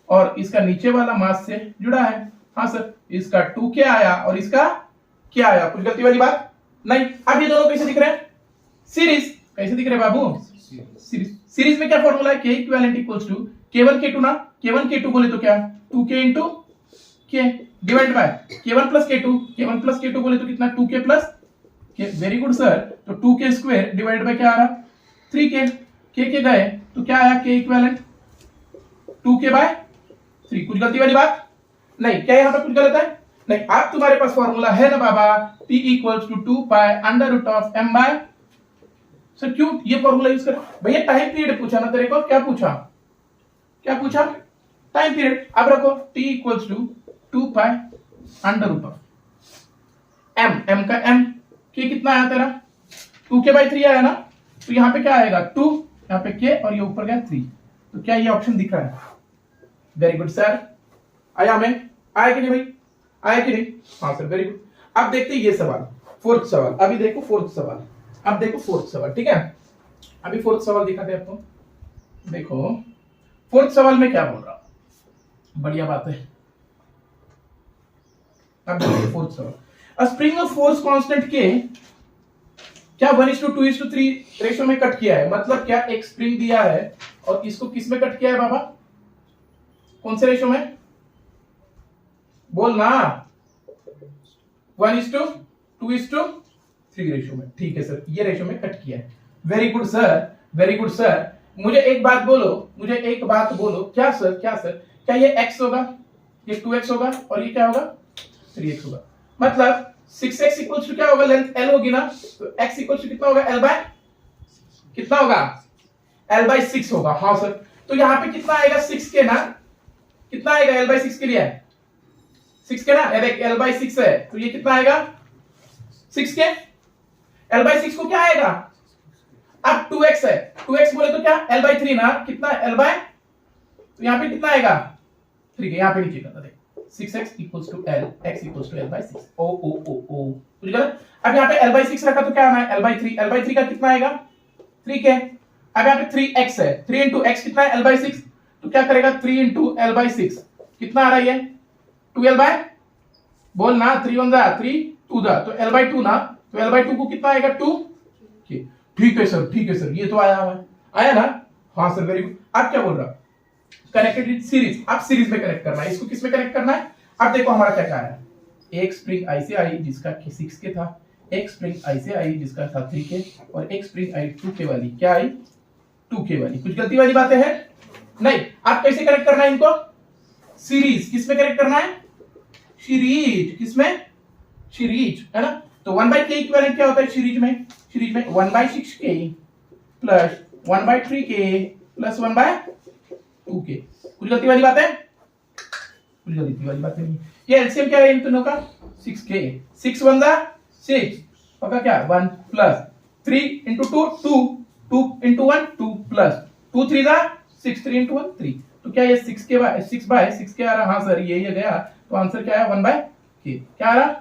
और इसका नीचे वाला मास से जुड़ा है, हाँ सर, इसका 2k आया और इसका क्या आया, कुछ गलती वाली बात नहीं। अब ये दोनों कैसे दिख रहे हैं, सीरीज, कैसे दिख रहे हैं बाबू, सीरीज में क्या फॉर्मूला है, k equivalent equals to k1 k2 ना, k1 k2 बोले तो क्या 2k into k divide by k1 plus k2, k1 plus k2 बोले तो कितना 2k plus k, very good sir, तो 2k स्क्वायर डिवाइड बाय क्या आ रहा 3k, k गए तो क्या आया k इक्विवेलेंट 2k बाय 3, कुछ गलती वाली बात नहीं, क्या यहाँ पे कुछ गलत है नहीं, अब तुम्हारे पास फॉर्मूला है ना बाबा, T equals to 2 pi under root of m by. Sir क्यों ये फॉर्मूला यूज कर? भैया टाइम पीरियड पूछा ना तेरे को, क्या पूछा? Time period. अब रखो T equals to 2 pi under root of m का m, k कितना आया तेरा? 2k/3 आया ना, तो यहाँ पे क्या आएगा 2, यहाँ पे k और ये ऊपर गया 3। तो क्या ये ऑप्शन दिख रहा है? वेरी गुड सर, आया हमें? आया कि नहीं भाई? आया कि नहीं? हाँ सर, वेरी गुड। अब देखते हैं ये सवाल, फोर्थ सवाल। अभी देखो फोर्थ सवाल, अब देखो फोर्थ सवाल, ठीक है? अभी फोर्थ सवाल दिखाते हैं आपको। देखो फोर्थ सवाल में क्या बोल रहा हूं, बढ़िया बात है। अब देखिए फोर्थ सवाल, अ स्प्रिंग ऑफ फोर्स कांस्टेंट के क्या 1:2:3 रेशो में कट किया है। मतलब क्या, एक स्प्रिंग दिया है और इसको किस में कट किया है बाबा? कौन से रेशो में? बोल ना। 1:2:3 रेशो में। ठीक है सर, ये रेशो में कट किया है। Very good sir, very good sir. मुझे एक बात बोलो, क्या सर, क्या ये x होगा, ये 2x होगा और ये क्या होगा 3x होगा। मतलब 6x इक्वल्स टू क्या होगा, लेंथ l होगी ना, तो x इक्वल्स टू कितना होगा, l बाय कितना होगा, l बाय 6 होगा। हाँ सर, तो यहाँ पे कितना आएगा 6 के ना, कितना आएगा l बाय 6 के लिए, 6 के ना, देख l बाय 6 है, तो ये कितना आएगा 6 के। l बाय 6 को क्या आएगा, अब 2x है, 2x बोले तो क्या l बाय 3 ना, कितना l बाय, तो यहाँ पे कितना आएगा 3 के, यहाँ पे नीचे करना, देख 6x equals to l, x equals to l by 6। ओ बुझ गया। अब यहाँ पे l बाय 6 रखा तो क्या आना है l बाय 3, l बाय 3 का कितना आएगा 3 के। अब यहाँ पे 3x है, 3 into x कितना है l बाय 6, तो क्या करेगा 3 into l बाय 6 कितना आ रहा है ये 2l बाय, बोल ना 3 1 जा 3 2 जा, तो l बाय 2 ना, तो l बाय 2 को कितना आएगा 2 के। ठीक है सर, ये तो आया ना। हाँ सर, वेरी गुड। अब क्या बोल रहा, कनेक्टेड विद सीरीज। अब सीरीज में कनेक्ट करना है, इसको किस में कनेक्ट करना है। अब देखो हमारा क्या है, एक स्प्रिंग आई से आई जिसका 6 के था, एक स्प्रिंग आई से आई जिसका था 3 के, और एक स्प्रिंग आई 2 के वाली, क्या आई 2 के वाली। कुछ गलती वाली बातें हैं नहीं। अब कैसे कनेक्ट करना है इनको, सीरीज। किस में कनेक्ट करना है, सीरीज। किसमें, सीरीज, है ना। तो 1/k इक्विवेलेंट क्या होता है सीरीज में, 1/6k plus 1/3k plus 1/2k। कुछ गलती वाली बात है, कुछ गलती वाली बात नहीं। ये एलसीएम क्या है इन दोनों का 6k, 6 1 जा 6 पका क्या 1 प्लस 3 into 2 2 2 into 1 2 प्लस 2 3 जा 6 3 into 1 3। तो क्या ये 6/6 आ रहा। हाँ सर, ये गया, तो आंसर क्या है 1/k। क्या आ रहा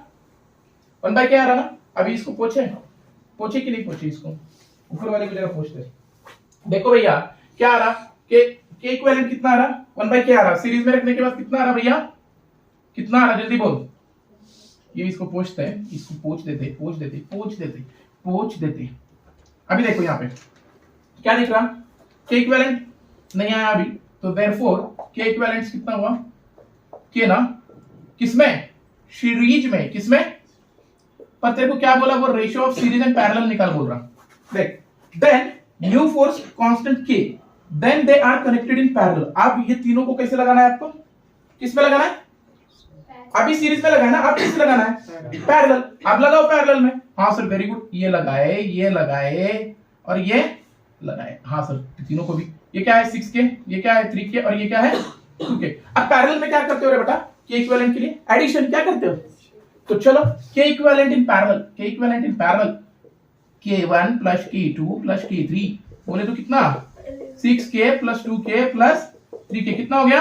1/k आ रहा ना। अभी इसको पूछे कि नहीं पूछे, इसको ऊपर वाले की जगह पूछते। देखो भैया क्या आ रहा, के इक्विवेलेंट कितना आ रहा 1/k आ रहा। सीरीज में रखने के बाद कितना आ रहा भैया, कितना आ रहा जल्दी बोल। ये इसको पूछते हैं, इसको पूछ देते। अभी देखो यहाँ पे क्या दिख रहा, के इक्विवेलेंट नहीं आया अभी, तो देयरफॉर के इक्विवेलेंट कितना हुआ, के ना किसमें, सीरीज में। किसमें, पर तेरे को क्या बोला, वो ratio of series and parallel निकाल बोल रहा। देख, then new force constant k, then they are connected in parallel. अब ये तीनों को कैसे लगाना है आपको, किस में लगाना है, अभी सीरीज में लगाना है, अब किस में लगाना है पैरेलल। अब लगाओ पैरेलल में। हाँ सर, वेरी गुड। ये लगाए और ये लगाए। हाँ सर, तीनों को भी। ये क्या है 6k, ये क्या है 3k और ये क्या है 2k। अब पैरेलल में क्या करते हो रे बेटा, k इक्विवेलेंट के लिए एडिशन क्या करते हो। तो चलो k equivalent in parallel, k1 plus k2 plus k3 बोले तो कितना 6k plus 2k plus 3k, कितना हो गया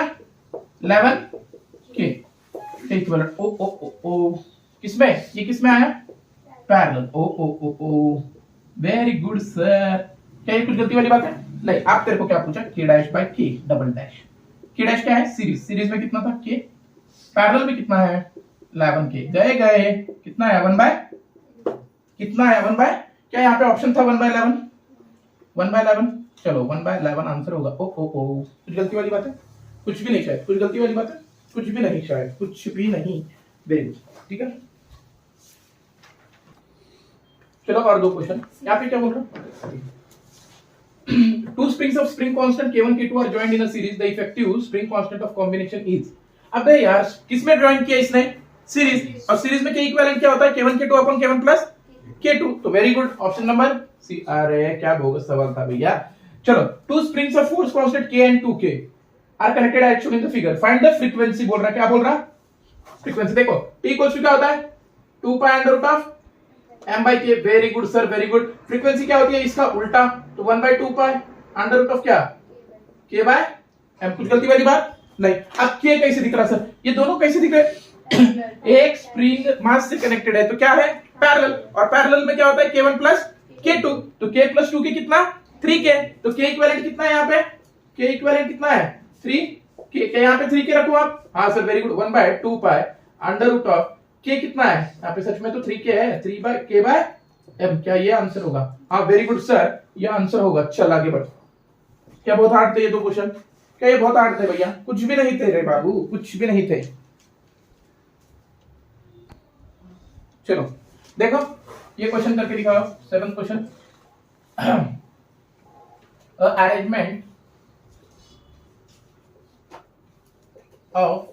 11k इक्विवेलेंट। ओ किसमें, ये किसमें आया पैरेलल। ओ वेरी गुड सर। क्या ये कुछ गलती वाली बात है नहीं। आप तेरे को क्या पूछा, k dash by k double dash. k dash क्या है सीरीज में कितना था k, पैरेलल में कितना है 11k। गए कितना है 1 बाय, क्या यहाँ पे ऑप्शन था 1/11। चलो 1/11 आंसर होगा। ओ कुछ गलती वाली बात है, कुछ भी नहीं शायद, कुछ गलती वाली बात है, कुछ भी नहीं शायद, कुछ भी नहीं। वेरी गुड, ठीक है। चलो और दो क्वेश्चन। यहाँ पे क्या बोल रहा, two springs of spring constant k1 k2 are joined in a series, the effective spring constant of combination is। अबे यार किसमें ज्वाइन किया इसने, सीरीज, और सीरीज में के इक्विवेलेंट क्या होता है, k1 k2 upon k1 plus k2। तो very good, option number C. अरे क्या बोगस सवाल था भैया। चलो, two springs of force constant k and 2k are connected as shown in the figure, find the frequency बोल रहा है। क्या बोल रहा है, फ्रीक्वेंसी। देखो t इक्वल्स टू क्या होता है, 2 pi under root of m by k। Very good sir, very good. Frequency क्या होती है इसका उल्टा, तो 1 by 2 pi under root of क्या, k by m। कुछ गलती वाली बात नहीं। अब k कैसे दिख रहा सर, ये दोनों कैसे दिख रहे एक स्प्रिंग मास से कनेक्टेड है तो क्या है, पैरेलल, और पैरेलल में क्या होता है k1 प्लस k2, तो k प्लस 2 के कितना 3k, तो k इक्विवेलेंट कितना है यहाँ पे, k इक्विवेलेंट कितना है 3k, यहाँ पे 3k रखो आप। हाँ sir very good, 1 by 2 pi under root of k कितना है यहाँ पे, सच में तो 3k है, 3 by k by m। क्या ये आंसर होगा, हाँ वेरी गुड सर, ये आंसर होगा। चल आगे बढ़। क्या बहुत हार्ड थे ये दो क्वेश्चन, क्या ये बहुत हार्ड थे भैया, कुछ भी नहीं थे रे बाबू, कुछ भी नहीं थे। चलो देखो ये क्वेश्चन करके दिखाओ, 7th question. Arrangement of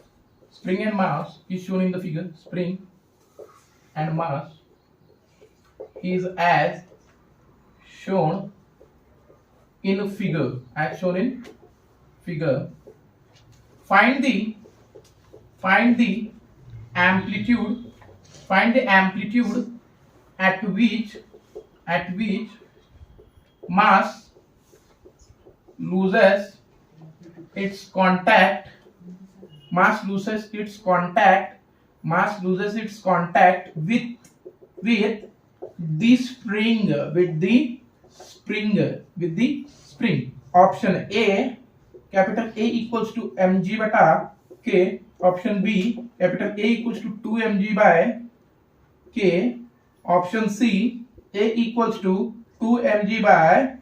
spring and mass is shown in the figure. Spring and mass is as shown in figure. As shown in figure. Find the amplitude. Find the amplitude at which mass loses its contact. Mass loses its contact with the spring. Option A, capital A equals to mg बटा k. Option B, capital A equals to 2 mg by k. Option C, A equals to 2 mg by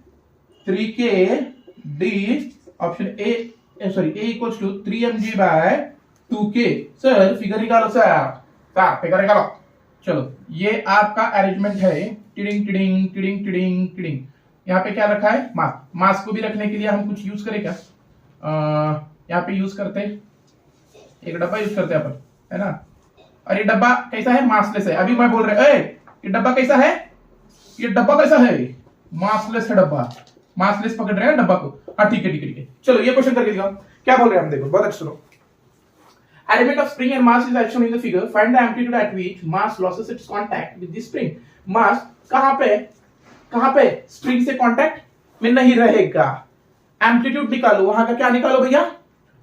3k d. Option A equals to 3 mg by 2k। Sir figure निकालो sir, figure निकालो। चलो ये आपका arrangement है, tiding tiding tiding tiding tiding. यहाँ पे क्या रखा है, मास को भी रखने के लिए हम कुछ यूज करें क्या, यहाँ पे यूज करते हैं एक डब्बा यूज करते हैं अपन, है ना। और ये डब्बा कैसा है, मासलेस है। अभी मैं बोल रहा है ये डब्बा कैसा है, ये डब्बा कैसा है, मासलेस है डब्बा, मासलेस पकड़ रहे हैं डब्बा को। हाँ ठीक है। चलो ये क्वेश्चन करके दिखाओ, क्या बोल रहे हैं हम, देखो बहुत अच्छा सुनो। Arrangement of spring and mass is as shown in the figure. Find the amplitude at which mass loses its contact with the spring. Mass कहाँ पे स्प्रिंग से कांटेक्ट में नहीं रहेगा। एम्पलीट्यूड निकालो, वहां का क्या निकालो भैया,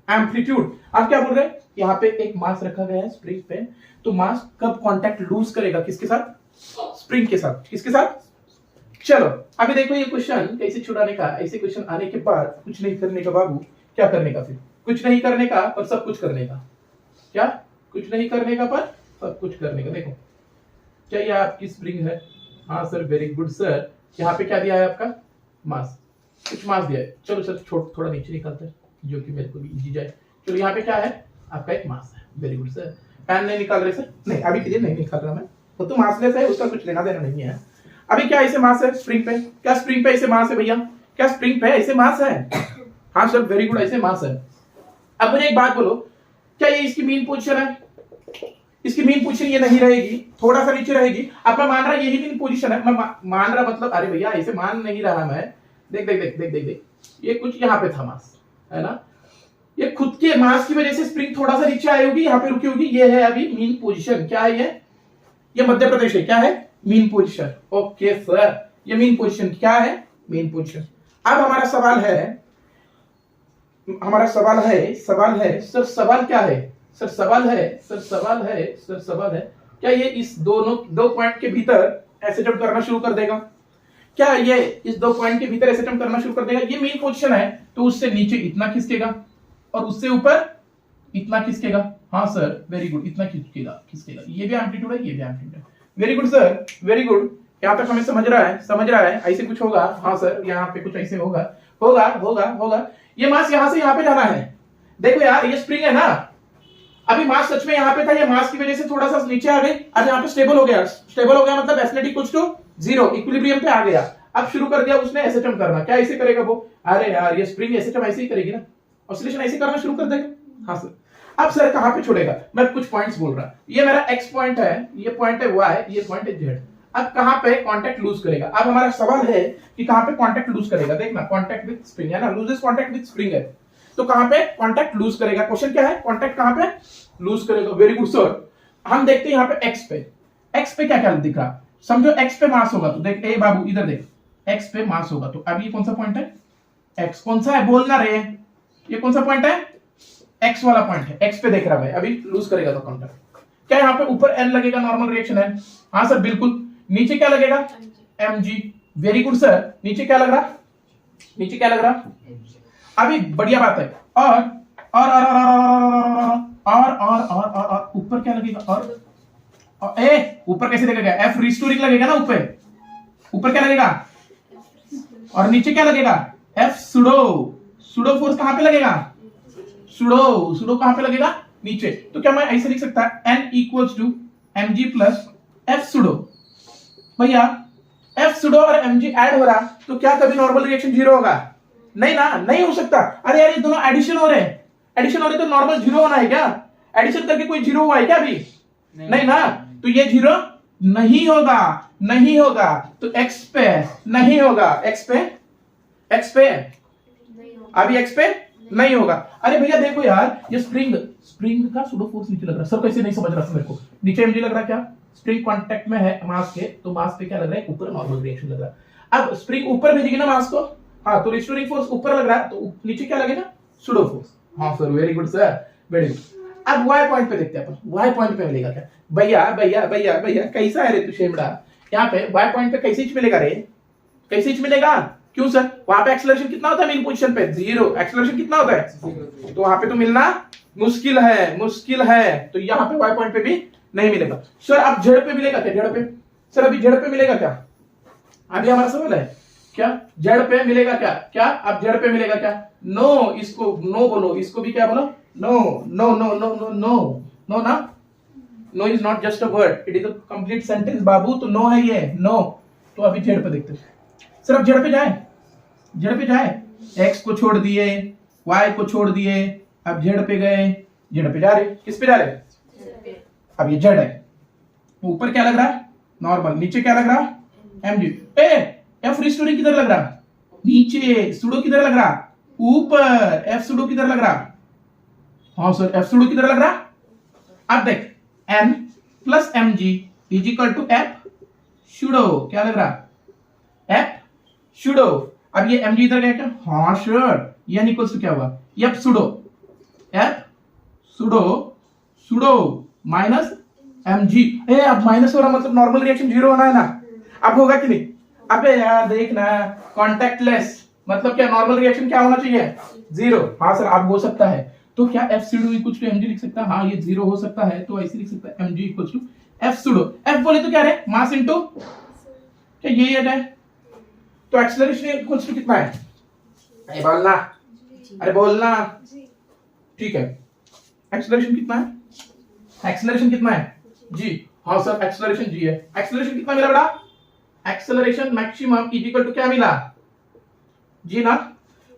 एम्पलीट्यूड। आप क्या बोल रहे हैं, यहाँ पे एक मास रखा गया है स्प्रिंग पे, तो मास कब कांटेक्ट लूज करेगा, किसके साथ, स्प्रिंग के साथ, किसके साथ। चलो अभी देखो ये क्वेश्चन कैसे छुड़ाने का। ऐसे क्वेश्चन आने के बाद कुछ नहीं करने का बाबू, क्या करने का, फिर कुछ नहीं करने का पर सब कुछ करने का। क्या, कुछ नहीं करने का पर सब कुछ करने का। देखो क्या ये आपकी स्प्रिंग है, हाँ सर वेरी गुड सर। यहाँ पे क्या दिया है आपका, मास, कुछ मास दिया है। चलो सर थोड़ा नीचे निकालते हैं जो कि मेरे को भी इजी जाए। चलो यहाँ पे क्या है, आपका एक मास है, वेरी गुड सर। पेन नहीं निकाल रहे सर, नहीं अभी के लिए नहीं निकाल रहा मैं, वो तो मासलेस है, उसका कुछ लेना देना नहीं है। अभी क्या ऐसे मास है स्प्रिंग पे, क्या स्प्रिंग पे ऐसे मास है भैया, क्या स्प्रिंग पे ऐसे मास है, हाँ सर वेरी गुड ऐसे मास है। अब मुझे एक बात बोलो, क्या ये इसकी मीन पोजीशन है, इसकी मीन पोजीशन ये नहीं रहेगी, थोड़ा सा नीचे रहेगी। अब मैं मान रहा यही मीन पोजीशन है, मैं मान रहा मतलब, अरे भैया ऐसे मान नहीं रहा मैं, देख देख देख देख देख देख, ये कुछ यहाँ पे था मास, है ना, ये खुद के मास की वजह से स्प्रिंग थोड़ा सा नीचे आई होगी, यहाँ पे रुकी होगी। ये है अभी मीन पोजीशन, क्या है ये मध्य प्रदेश है, क्या है मीन पोजीशन। ओके सर, ये मीन पोजीशन क्या है, मीन पोजीशन। अब हमारा सवाल है सर, सवाल क्या है सर, सवाल है क्या ये इस दो पॉइंट के भीतर ऐसे जंप करना शुरू कर देगा, क्या ये इस दो पॉइंट के भीतर ऐसे जंप करना शुरू कर देगा। ये मेन पोजीशन है तो उससे नीचे इतना खिसकेगा और उससे ऊपर इतना खिसकेगा। हाँ सर वेरी गुड, इतना खिसकेगा। ये भी एम्पलीट्यूड है, ये भी एम्पलीट्यूड है। Very good sir, very good. यहाँ तक हमें समझ रहा है ऐसे कुछ होगा। हाँ सर यहाँ पे कुछ ऐसे होगा। ये मास यहाँ से यहाँ पे जाना है। देखो यार ये स्प्रिंग है ना, अभी मास सच में यहाँ पे था, ये मास की वजह से थोड़ा सा नीचे आ गई, अब यहाँ पे स्टेबल हो गया मतलब एफिनिटी इक्वल्स टू 0, इक्विलिब्रियम पे आ गया। अब शुरू कर दिया उसने ऐसे जंप करना। क्या ऐसे करेगा वो, अरे यार ये स्प्रिंग ऐसे जंप ऐसे ही करेगी ना, ऑसिलेशन ऐसे करना शुरू कर देगा। हाँ सर, अब सर कहां पे छोड़ेगा, मैं कुछ पॉइंट्स बोल रहा, ये मेरा x पॉइंट है, ये पॉइंट है y, ये पॉइंट है z। अब कहां पे कांटेक्ट लूज करेगा, अब हमारा सवाल है कि कहां पे कांटेक्ट लूज करेगा। देखना कांटेक्ट विद स्प्रिंग है ना, लूजेस कांटेक्ट विद स्प्रिंग है, तो कहां पे कांटेक्ट लूज करेगा। क्वेश्चन क्या है, कांटेक्ट कहां पे लूज करेगा। Very good sir. हम देखते हैं यहां पे x पे, x पे क्या क्या दिख रहा, समझो x पे मास होगा, तो देख ए बाबू इधर देख, x पे मास होगा, तो अब ये कौन सा पॉइंट है, x कौन सा है बोलना रे, ये कौन सा पॉइंट है, x वाला पॉइंट है, x पे देख रहा है, अभी लूज करेगा तो कांटेक्ट। क्या यहाँ पे ऊपर n लगेगा, नॉर्मल रिएक्शन है, हाँ सर बिल्कुल। नीचे क्या लगेगा, mg। Very good sir. नीचे क्या लग रहा, नीचे क्या लग रहा, अभी बढ़िया बात है। और ऊपर क्या लगेगा, और ए ऊपर कैसे लगेगा, एफ रिस्टोरिंग लगेगा ना ऊपर, ऊपर क्या लगेगा, और नीचे क्या लगेगा, एफ सुडो। सुडो फोर्स कहां पे लगेगा, सुडो कहां पे लगेगा, नीचे। तो क्या मैं ऐसे लिख सकता है, n equals to mg plus f pseudo. भैया एफ सुडो और mg ऐड हो रहा, तो क्या कभी नॉर्मल रिएक्शन जीरो होगा, नहीं ना, नहीं हो सकता। अरे यार ये दोनों एडिशन हो रहे हैं, एडिशन हो रहे तो नॉर्मल जीरो होना है क्या, एडिशन करके कोई जीरो हुआ है क्या अभी, नहीं ना, तो ये जीरो नहीं होगा, नहीं होगा, तो x पे नहीं होगा, x पे अभी x पे नहीं होगा। अरे भैया देखो यार, ये स्प्रिंग का सुडो फोर्स नीचे लग रहा है, सर कैसे नहीं समझ रहा मेरे को, नीचे mg लग रहा, क्या स्प्रिंग कांटेक्ट में है मास के, तो मास पे क्या लग रहा है, ऊपर नॉर्मल रिएक्शन लग रहा है। अब स्प्रिंग ऊपर भेजेगी ना मास को, हाँ, तो रिस्टोरिंग फोर्स ऊपर लग रहा है, तो नीचे क्या लगेगा, सुडो फोर्स। हाँ sir very good sir, very good. अब y पॉइंट पे देखते हैं अपन, y पॉइंट पे मिलेगा क्या, भैया कैसा है रे तू शेमड़ा, यहाँ पे y पॉइंट पे कैसे मिलेगा रे, कैसे मिलेगा, क्यों सर, वहां पे एक्सेलरेशन कितना होता है मेन पोजीशन पे, जीरो। एक्सेलरेशन कितना होता है, तो वहां पे तो मिलना मुश्किल है, तो यहाँ पे y पॉइंट पे भी नहीं मिलेगा। सर अब z पे मिलेगा क्या, z पे, सर अभी z पे मिलेगा क्या, अभी हमारा सवाल है क्या, z पे मिलेगा क्या, क्या अब z पे मिलेगा क्या, नो, इसको नो बोलो, इसको भी क्या बोलो, no no no no no no no ना, no is not just a word, it is a complete sentence बाबू, तो नो है ये, नो। तो अभी जेड पे देखते हैं, सर अब जेड पे जाए, एक्स को छोड़ दिए, वाई को छोड़ दिए, अब जेड पे गए, जेड पे जा रहे, किस पे जा रहे, अब ये जेड है, ऊपर क्या लग रहा है, नॉर्मल, नीचे क्या लग रहा, एमजी। एफ रिस्टोरिंग किधर लग रहा, नीचे, सुडो किधर लग रहा, ऊपर, एफ सुडो किधर लग रहा, हाँ सर एफ सुडो किधर लग रहा। अब देख n plus M G is equal to F pseudo, क्या लग रहा, एफ सुडो। अब ये mg इधर गया क्या, हाँ सर, n इक्वल्स टू क्या हुआ, एफ सुडो माइनस mg। अब माइनस हो रहा मतलब नॉर्मल रिएक्शन जीरो होना है ना, अब होगा कि नहीं, अबे यार देखना, कॉन्टैक्टलेस मतलब क्या, नॉर्मल रिएक्शन क्या होना चाहिए, जीरो। हाँ सर अब हो सकता है, तो क्या F pseudo equals to mg लिख सकता है, हाँ ये जीरो हो सकता है, तो ऐसे लिख सकता है mg equals to F pseudo. F बोले तो क्या है, मास इनटू, क्या ये है, तो एक्सेलरेशन इक्वल्स टू कितना है, अरे बोलना, ठीक है, एक्सेलरेशन कितना है, जी, हाँ सर एक्सेलरेशन जी है। एक्सेलरेशन कितना मिला बेटा, acceleration maximum is equal to क्या मिला, जी ना,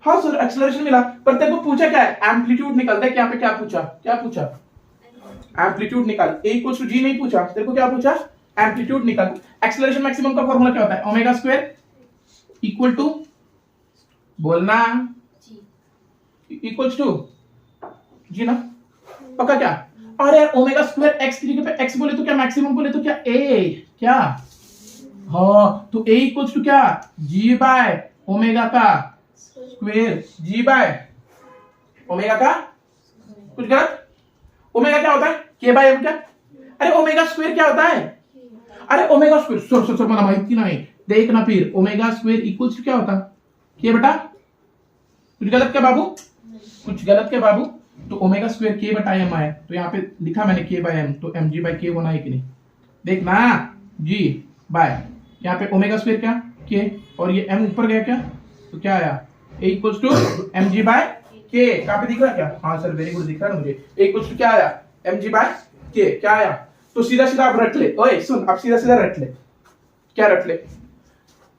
हाँ सर एक्सेलरेशन मिला, पर तेरे को पूछा क्या है, एम्पलीट्यूड निकाल। देख यहाँ पे क्या पूछा, एम्पलीट्यूड निकाल, ए इक्वल्स टू जी नहीं पूछा, तेरे को क्या पूछा, एम्पलीट्यूड निकाल। एक्सेलरेशन मैक्सिमम का फॉर्मूला क्या होता है, ओमेगा स्क्वायर इक्वल टू, बोलना, इक्वल्स टू जी ना, पक्का क्या, अरे यार ओमेगा स्क्वायर एक्स की जगह पे एक्स बोले तो क्या, मैक्सिमम बोले तो क्या, ए क्या, हाँ तो ए इक्वल्स टू क्या, जी बाय ओमेगा का स्क्वायर, जी बाय ओमेगा का, कुछ गलत, ओमेगा क्या होता है, के बाय एम क्या, अरे ओमेगा स्क्वायर क्या होता है, अरे ओमेगा स्क्वायर सर मला माहिती नाही, देखना फिर, ओमेगा स्क्वायर इक्वल्स टू क्या होता, के बेटा, कुछ गलत क्या बाबू, तो ओमेगा स्क्वायर के बटा एम आया, तो यहाँ पे लिखा मैंने के बाय एम, तो एम जी बाय के होना है कि नहीं, देखना, जी बाय, यहाँ पे ओमेगा स्क्वायर क्या, के, और ये एम ऊपर गया क्या, तो क्या आया, A equals to M G by K, कहाँ पे दिख रहा है क्या, हाँ सर वेरी गुड दिख रहा है मुझे, ए इक्वल्स टू क्या आया, एम जी बाय के, क्या आया, तो सीधा आप रट ले, ओए सुन, अब सीधा रट ले, क्या रट ले,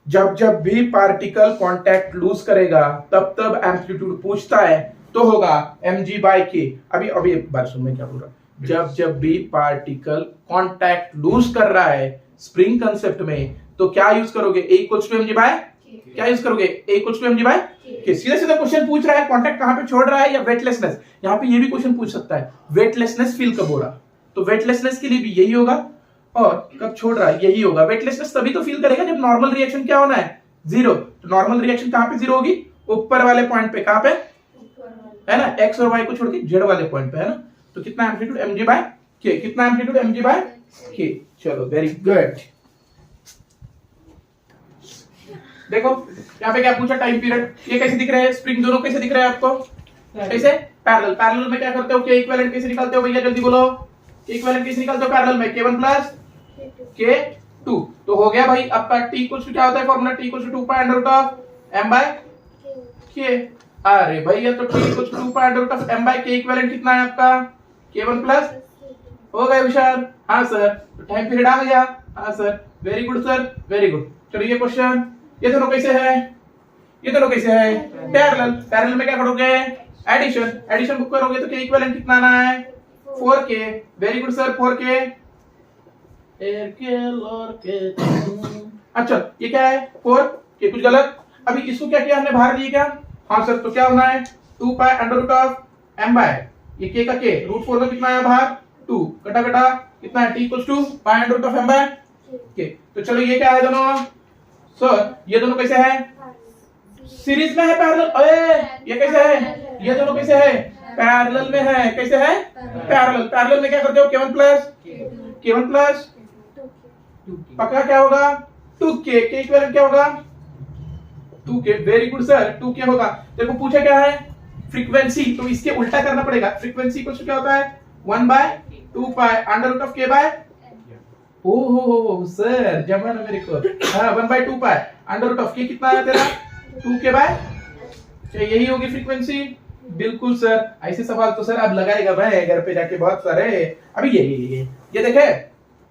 जब भी पार्टिकल कांटेक्ट लूज करेगा तब एम्पलीट्यूड पूछता है, तो होगा mg बाय के। अभी अभी एक बार सुन, मैं क्या बोल रहा हूं, जब भी पार्टिकल कांटेक्ट लूज कर रहा है स्प्रिंग कंसेप्ट में, तो क्या यूज करोगे, A equals to mg by, क्या यूज करोगे, A equals to mg by के। सीधा सीधा क्वेश्चन पूछ रहा है कांटेक्ट कहां पे छोड़ रहा है या वेटलेसनेस। यहां पे ये भी क्वेश्चन पूछ सकता है वेटलेसनेस फील कब हो रहा, तो वेटलेसनेस के लिए भी यही होगा, और कब छोड़ रहा है यही होगा। वेटलेसनेस तभी तो फील करेगा जब नॉर्मल रिएक्शन क्या होना है, जीरो। तो नॉर्मल रिएक्शन कहां पे जीरो होगी, ऊपर वाले पॉइंट पे, कहां पे है ना, एक्स और वाई को छोड़ के जेड वाले पॉइंट पे, है ना। तो कितना एम्पलीट्यूड mg बाय के, कितना एम्पलीट्यूड mg बाय के। चलो वेरी गुड। देखो यहाँ पे क्या पूछा, टाइम पीरियड। ये कैसे दिख रहे हैं स्प्रिंग, दोनों कैसे दिख रहे हैं आपको, कैसे, पैरेलल। पैरेलल में क्या करते हो, के इक्विवेलेंट कैसे निकालते हो भैया, जल्दी बोलो, इक्विवेलेंट कैसे निकालते हो पैरेलल में, k1 प्लस k2। तो हो गया भाई आपका t इक्वल्स टू क्या होता है formula, t equals to 2 pi under root of m by k। अरे भैया तो t equals to 2 pi under root of m by k equivalent कितना है आपका, k1 प्लस, हो गए विशाल, हाँ सर। तो टाइम पीरियड आ गया, हाँ sir, very good sir, very good. चलो ये क्वेश्चन, ये दोनों कैसे है, ये दोनों कैसे है, पैरेलल। पैरेलल में क्या करोगे, एडिशन, एडिशन बुक करोगे तो k इक्विवेलेंट कितना आना है, 4k। Very good sir, 4k। अच्छा ये क्या है, 4k, कुछ गलत। अभी इसको क्या किया हमने, बाहर लिए क्या, हाँ सर। तो क्या होना है, 2 pi under root of m by, ये k का k, रूट 4 में कितना है बाहर, 2, कटा कटा कितना है, t equals to pi under root of m by k। तो चलो ये क्या है दोनों, सर ये दोनों कैसे है, सीरीज में है, पैरेलल। अरे ये कैसे है, ये दोनों कैसे है, पैरेलल में है, कैसे है, पैरेलल। पैरेलल में क्या करते हो, k1 प्लस, k1 प्लस पक्का क्या होगा, 2k, k इक्विवेलेंट क्या होगा, 2k। Very good sir, 2k होगा। देखो पूछा क्या है, फ्रीक्वेंसी, तो इसके उल्टा करना पड़ेगा। फ्रीक्वेंसी इक्वल्स टू क्या होता है, 1 by 2 pi under root of k by, ओहो सर जमा ना मेरे को, हाँ 1 by 2 pi under root of k कितना आया तेरा, 2k बाय, यही होगी फ्रीक्वेंसी। बिल्कुल सर, ऐसे सवाल तो सर अब लगाएगा भाई घर पे जाके बहुत सारे। अभी ये देखे,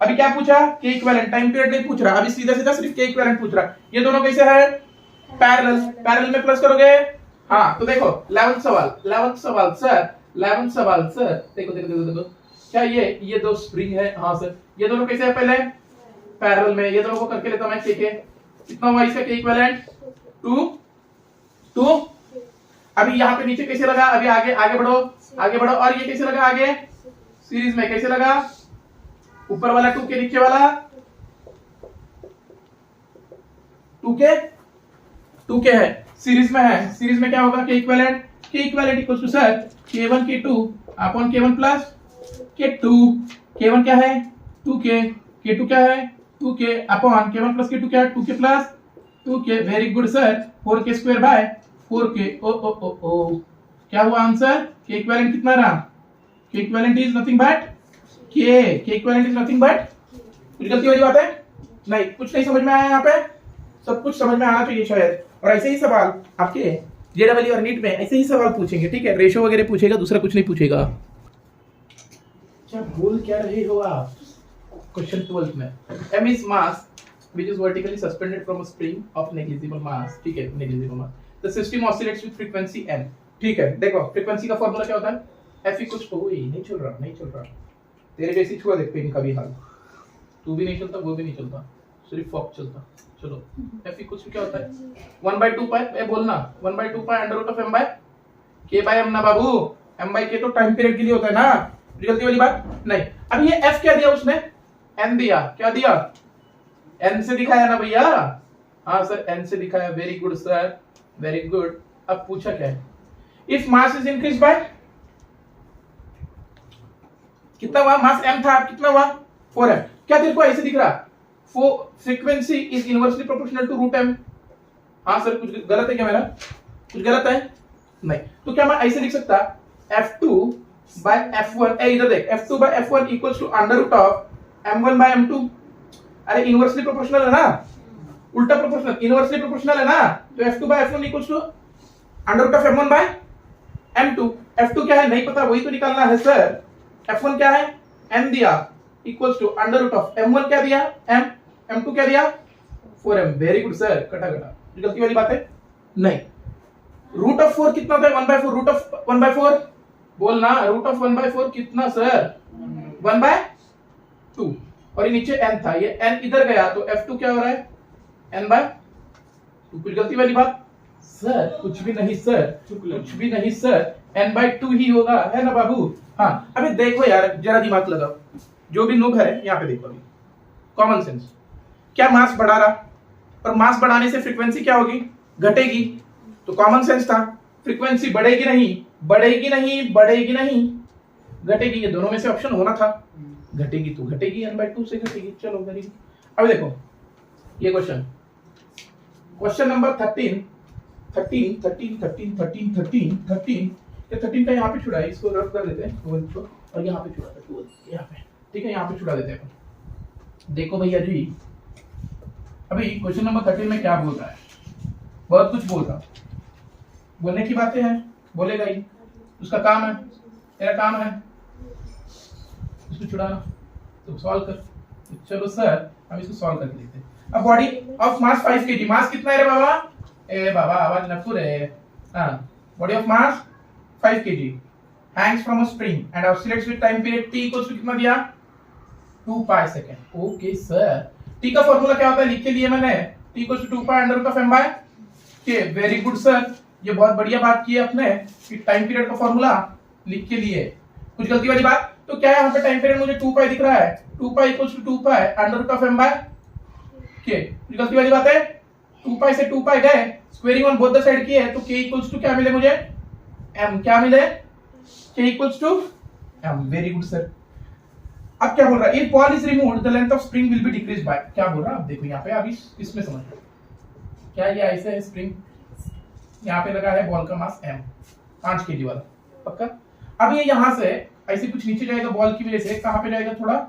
अभी क्या पूछा, k इक्विवेलेंट, टाइम पीरियड नहीं पूछ रहा, अभी सीधा सीधा सिर्फ k इक्विवेलेंट पूछ रहा। ये दोनों कैसे है, पैरेलल। पैरेलल में प्लस करोगे, हाँ तो देखो 11th सवाल, 11th सवाल सर, 11th सवाल सर, देखो देखो देखो देखो, क्या ये दो स्प्रिंग है, हाँ सर। ये दोनों कैसे है, पहले पैरेलल में, ये दोनों को करके लेता मैं, k कितना हुआ इसका, k इक्विवेलेंट 2। अभी यहाँ पे नीचे कैसे लगा, अभी आगे आगे बढ़ो, आगे बढ़ो, और ये कैसे लगा आगे, सीरीज में कैसे लगा, ऊपर वाला 2k, नीचे वाला 2k है, सीरीज में है। सीरीज में क्या होगा, k equivalent equals to sir k1 k2 upon k1 plus k2। k1 क्या है, 2k, k2 क्या है, 2k upon k1 plus k2 क्या है, 2k plus 2k। Very good sir, 4k square by 4k। ओ क्या हुआ आंसर, k इक्विवेलेंट कितना रहा, k equivalent is nothing but k equivalent is nothing but, कुछ गलती वाली बात है नहीं, कुछ नहीं समझ में आया, यहाँ पे सब कुछ समझ में आना चाहिए शायद। और ऐसे ही सवाल आपके जेडब्ल्यू और नीट में ऐसे ही सवाल पूछेंगे, ठीक है, रेशो वगैरह पूछेगा, दूसरा कुछ नहीं पूछेगा। क्या बोल क्या रहे हो आप, क्वेश्चन 12 में, m is mass which is vertically suspended from a spring of negligible mass, ठीक है, negligible mass, the system oscillates with frequency m, ठीक है। देखो फ्रीक्वेंसी का फॉर्मूला क्या होता है, f इक्वल्स टू, नहीं चल रहा, तेरे जैसी छुआ देख पेन का भी हाल, तू भी नहीं चलता, वो भी नहीं चलता, सिर्फ फॉक चलता। चलो f इक्वल्स टू क्या होता है, 1 बाय 2 पाई, ए बोलना 1 by 2 pi under root of m by k by m ना बाबू, m बाय k तो टाइम पीरियड के लिए होता है ना, गलती वाली बात नहीं। अब ये f क्या दिया उसने, n दिया, क्या दिया, n से दिखाया ना भैया, हाँ सर n से दिखाया, very good sir, very good. अब पूछा क्या है, if mass is increase bye, कितना हुआ मास m था, कितना हुआ 4m, क्या तेरे को ऐसे दिख रहा, frequency is inversely proportional to root m, हाँ सर कुछ गलत है क्या मेरा, कुछ गलत है नहीं। तो क्या मैं ऐसे लिख सकता, f2 by f1, इधर देख, f2 by f1 equals to under root of m1 by m2। अरे इनवर्सली प्रोपोर्शनल है ना, उल्टा प्रोपोर्शनल, इनवर्सली प्रोपोर्शनल है ना, तो f2 by f1 equals to under root of m1 by m2। f2 क्या है नहीं पता, वही तो निकालना है सर। f1 क्या है, m दिया equals to under root of m1 क्या दिया, m, m2 क्या दिया 4m। वेरी गुड सर, कटा कटा, गलती वाली बात है नहीं। रूट ऑफ 4 कितना होता है? 1/4 रूट ऑफ 1/4 बोलना, रूट ऑफ 1/4 कितना सर? 1/2। और ये नीचे n था, ये n इधर गया तो f2 क्या हो रहा है? n/2। कुछ गलती वाली बात सर? कुछ भी नहीं सर, कुछ भी नहीं सर, n/2 ही होगा, है ना बाबू? हाँ अभी देखो यार, जरा दिमाग लगाओ, जो भी नूब है यहाँ पे देखो, अभी कॉमन सेंस। क्या मास बढ़ा रहा, और मास बढ़ाने से फ्रीक्वेंसी क्या होगी? घटेगी। तो कॉमन सेंस था, फ्रीक्वेंसी बढ़ेगी नहीं, बढ़ेगी नहीं, बढ़ेगी नहीं, घटेगी। ये दोनों में से ऑप्शन होना था, घटेगी तो घटेगी, n/2 से घटेगी। चलो वेरी गुड। अब देखो ये क्वेश्चन नंबर 13 ये 13 का यहाँ पे छुड़ा है, इसको रफ कर देते हैं 12 को, और यहाँ पे छुड़ा है 12 यहाँ पे, ठीक है, यहाँ पे छुड़ा देते हैं अपन। देखो भैया जी, अभी क्वेश्चन नंबर 13 में क्या बोल रहा है? बहुत कुछ बोल रहा, बोलने की बातें हैं, बोलेगा ही, उसका काम है, तेरा काम है इसको छुड़ाना, तो सॉल्व कर। तो चलो सर हम इसको सॉल्व करके देखते हैं। अब बॉडी ऑफ मास 5 kg, मास कितना है रे बाबा? ए बाबा आवाज न पूरे। हां, body of mass 5 kg hangs from a spring and oscillates with time period t equals to कितना दिया? 2 pi second. Okay sir, t का फार्मूला क्या होता है? लिख के लिए मैंने, t equals to 2 pi under root of m by k। Very good sir, ये बहुत बढ़िया बात की है आपने कि टाइम पीरियड का फार्मूला लिख के लिए। कुछ गलती वाली बात तो क्या है? यहाँ पे टाइम पीरियड मुझे 2 पाई दिख रहा है, 2 pi equals to 2 pi under root of m by k। कुछ गलती वाली बात है? 2 पाई से 2 पाई गए, squaring on both the side की है, तो k इक्वल्स टू क्या मिले मुझे? m। क्या मिले? k equals to m। Very good sir. अब क्या बोल रहा है? If ball is removed the length of spring will be decrease by, क्या बोल रहा है? अब देखो यहाँ पे, अभी इसमें समझो, क्या ये ऐसे है स्प्रिंग, यहाँ पे लगा है बॉल का मास m, 5 kg वाला, पक्का? अब ये यहाँ से ऐसे कुछ नीचे जाएगा बॉल की वजह से, कहां पे जाएगा? थोड़ा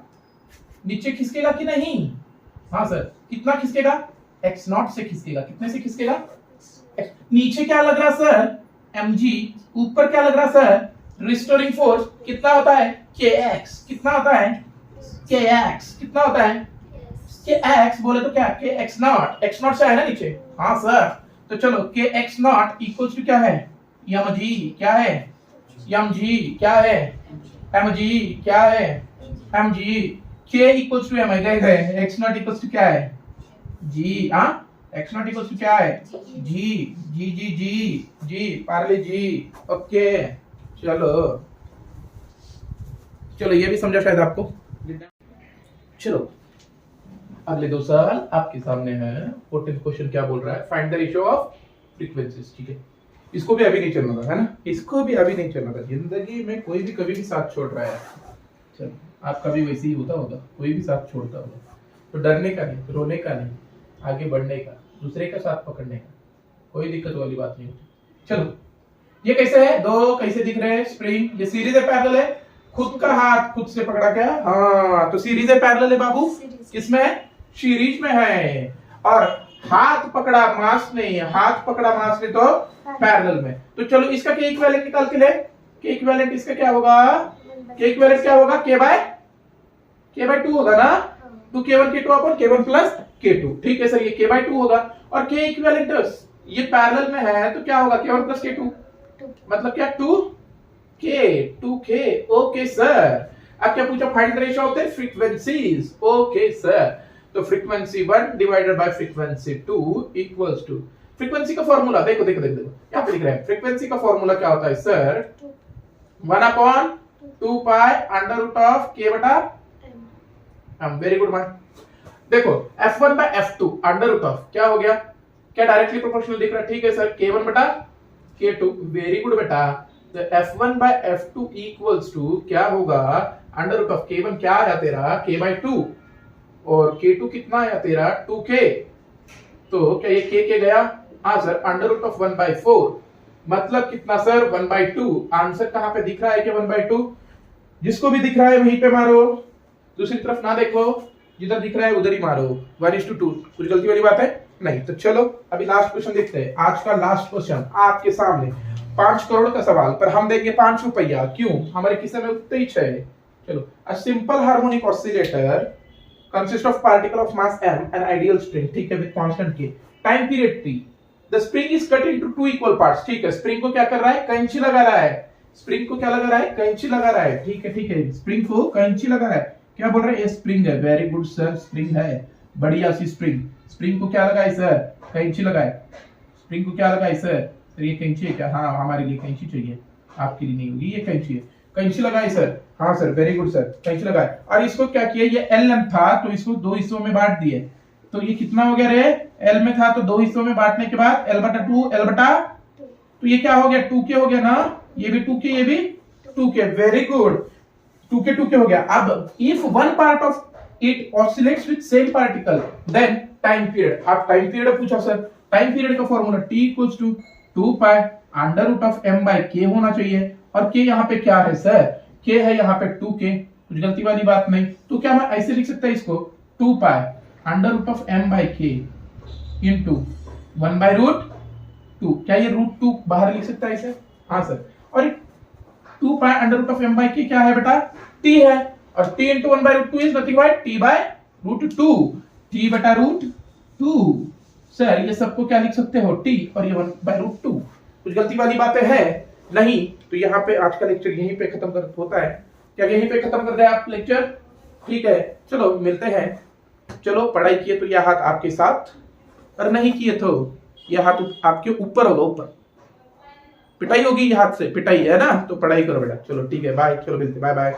नीचे खिसकेगा कि नहीं? हाँ सर, कितना खिसकेगा? x0 से खिसकेगा। कितने से खिसकेगा? नीचे क्या लग रहा सर? mg। ऊपर क्या लग रहा सर? Restoring force. कितना होता है? kx। कितना होता है? kx। कितना होता है? kx बोले तो क्या? kx0। x0 से है ना नीचे? हाँ सर, तो चलो kx0 इक्वल्स टू क्या है? mg। क्या है? mg। क्या है? mg। क्या है? mg। k equals to m गए, x0 इक्वल्स टू क्या है? g। हाँ, x0 इक्वल्स टू क्या है? g पार्ले जी। ओके चलो ये भी समझा शायद आपको। चलो अगले 2 सवाल आपके सामने है। 14th क्वेश्चन क्या बोल रहा है? Find the ratio of frequencies. ठीक है, इसको भी अभी नहीं चलना था, है ना? इसको भी अभी नहीं चलना था। जिंदगी में कोई भी कभी भी साथ छोड़ रहा है, चलो आपका भी वैसे ही होता होगा, कोई भी साथ छोड़ता होगा, तो डरने का नहीं, रोने का नहीं, आगे बढ़ने का, दूसरे का साथ पकड़ने का, कोई दिक्कत वाली बात नहीं होती। चलो ये कैसे है? दो कैसे दिख रहे हैं स्प्रिंग? ये सीरीज है, पैरेलल है? खुद का हाथ खुद से पकड़ा क्या? हाँ, तो सीरीज है, पैरेलल है बाबू? किसमें है? सीरीज में है। और हाथ पकड़ा मास नहीं, हाथ पकड़ा मास नहीं तो पैरेलल में। तो चलो इसका के इक्विवेलेंट निकाल के ले। के इक्विवेलेंट इसका क्या होगा? के इक्विवेलेंट क्या होगा? k बाय 2 होगा ना? तो k1 k2 अपन k1 प्लस k2। ठीक है सर, ये k बाय 2 होगा। और के इक्विवेलेंट ये पैरेलल में है तो क्या होगा? k1 प्लस k2 मतलब क्या? 2k। Okay sir. अब क्या पूछा? Find the ratio of the frequencies. Okay sir, तो frequency 1 divided by frequency 2 equals to, frequency का फार्मूला देखो यहाँ पे लिख रहे हैं। फ्रीक्वेंसी का फार्मूला क्या होता है sir? 1/2 pi under root of k बटा m। Very good man. देखो f1 bye f2 under root of क्या हो गया? क्या डायरेक्टली प्रोपोर्शनल दिख रहा है? ठीक है सर, k1 बटा k2। वेरी गुड बेटा। तो f1 bye f2 equals to क्या होगा? अंडर रूट ऑफ k1 क्या आया तेरा? k बाय 2 और k2 कितना आया तेरा? 2k। तो क्या ये k गया? हाँ सर, अंडर रूट ऑफ 1/4 मतलब कितना सर? 1/2। आंसर कहां पे दिख रहा है? कि 1/2। जिसको भी दिख रहा है वहीं पे मारो, दूसरी तरफ ना देखो, जिधर दिख रहा है उधर ही मारो। 1:2। कुछ गलती वाली बात है नहीं। तो चलो अभी लास्ट क्वेश्चन देखते हैं। आज का लास्ट क्वेश्चन आपके सामने 5 करोड़ का सवाल, पर हम देंगे 5 रुपया। क्यों? हमारे किस्से में उतने ही है। चलो, a simple harmonic oscillator consist of particle of mass m and ideal string, ठीक है, with constant k, time period t, the spring is cut into two equal parts. ठीक है, स्प्रिंग को क्या कर रहा है, कैंची लगा रहा है। स्प्रिंग को क्या लगा रहा है, कैंची लगा रहा है। ठीक है ठीक है, स्प्रिंग को कैंची लगा रहा है। क्या बोल रहा है, ये स्प्रिंग है। वेरी गुड सर, स्प्रिंग है, बढ़िया सी स्प्रिंग। स्प्रिंग को क्या लगा है सर, कैंची लगा है। स्प्रिंग को क्या लगा है सर, ये कैंची है क्या, हाँ हमारे लिए कैंची चाहिए, आपके लिए नहीं होगी, ये कैंची है। कैंची लगाई सर, हाँ सर वेरी गुड सर, कैंची लगाए। और इसको क्या किया, ये एल लेंथ था तो इसको दो हिस्सों में बांट दिए। तो ये कितना हो गया रे, एल में था तो दो हिस्सों में बांटने के बाद एल बटा टू, एल बटा, तो ये क्या हो गया, 2k हो गया ना, ये भी 2k, ये भी 2k। वेरी गुड, 2k हो गया। अब if one part of it oscillates with same particle then time period. आप टाइम पीरियड पूछा सर, टाइम पीरियड का formula t equals to 2 pi under root of m by k होना चाहिए। और k यहाँ पे क्या है सर, k है यहाँ पे 2k, कुछ गलती वाली बात नहीं। तो क्या मैं ऐसे लिख सकता है इसको, 2 pi under root of m by k into 1 by root 2। क्या ये रूट 2 बाहर लिख सकता है इसे, हाँ सर। और 2 pi under root of m by k क्या है बेटा, t है। और t into 1 by root 2 is nothing but t by root 2, t बटा रूट 2। सर ये सबको क्या लिख सकते हो, t, और ये 1 बाय रूट 2। कुछ गलती वाली बातें है नहीं। तो यहाँ पे आज का लेक्चर यहीं पे खत्म कर होता है। क्या यहीं पे खत्म कर दे आप लेक्चर, ठीक है। चलो मिलते हैं। चलो पढ़ाई किए तो यह हाथ आपके साथ, और नहीं किए तो यह हाथ आपके ऊपर होगा, ऊपर पिटाई होगी, यह हाथ से पिटाई है ना, तो पढ़ाई करो बेटा। चलो ठीक है, बाय, चलो मिलते, बाय बाय।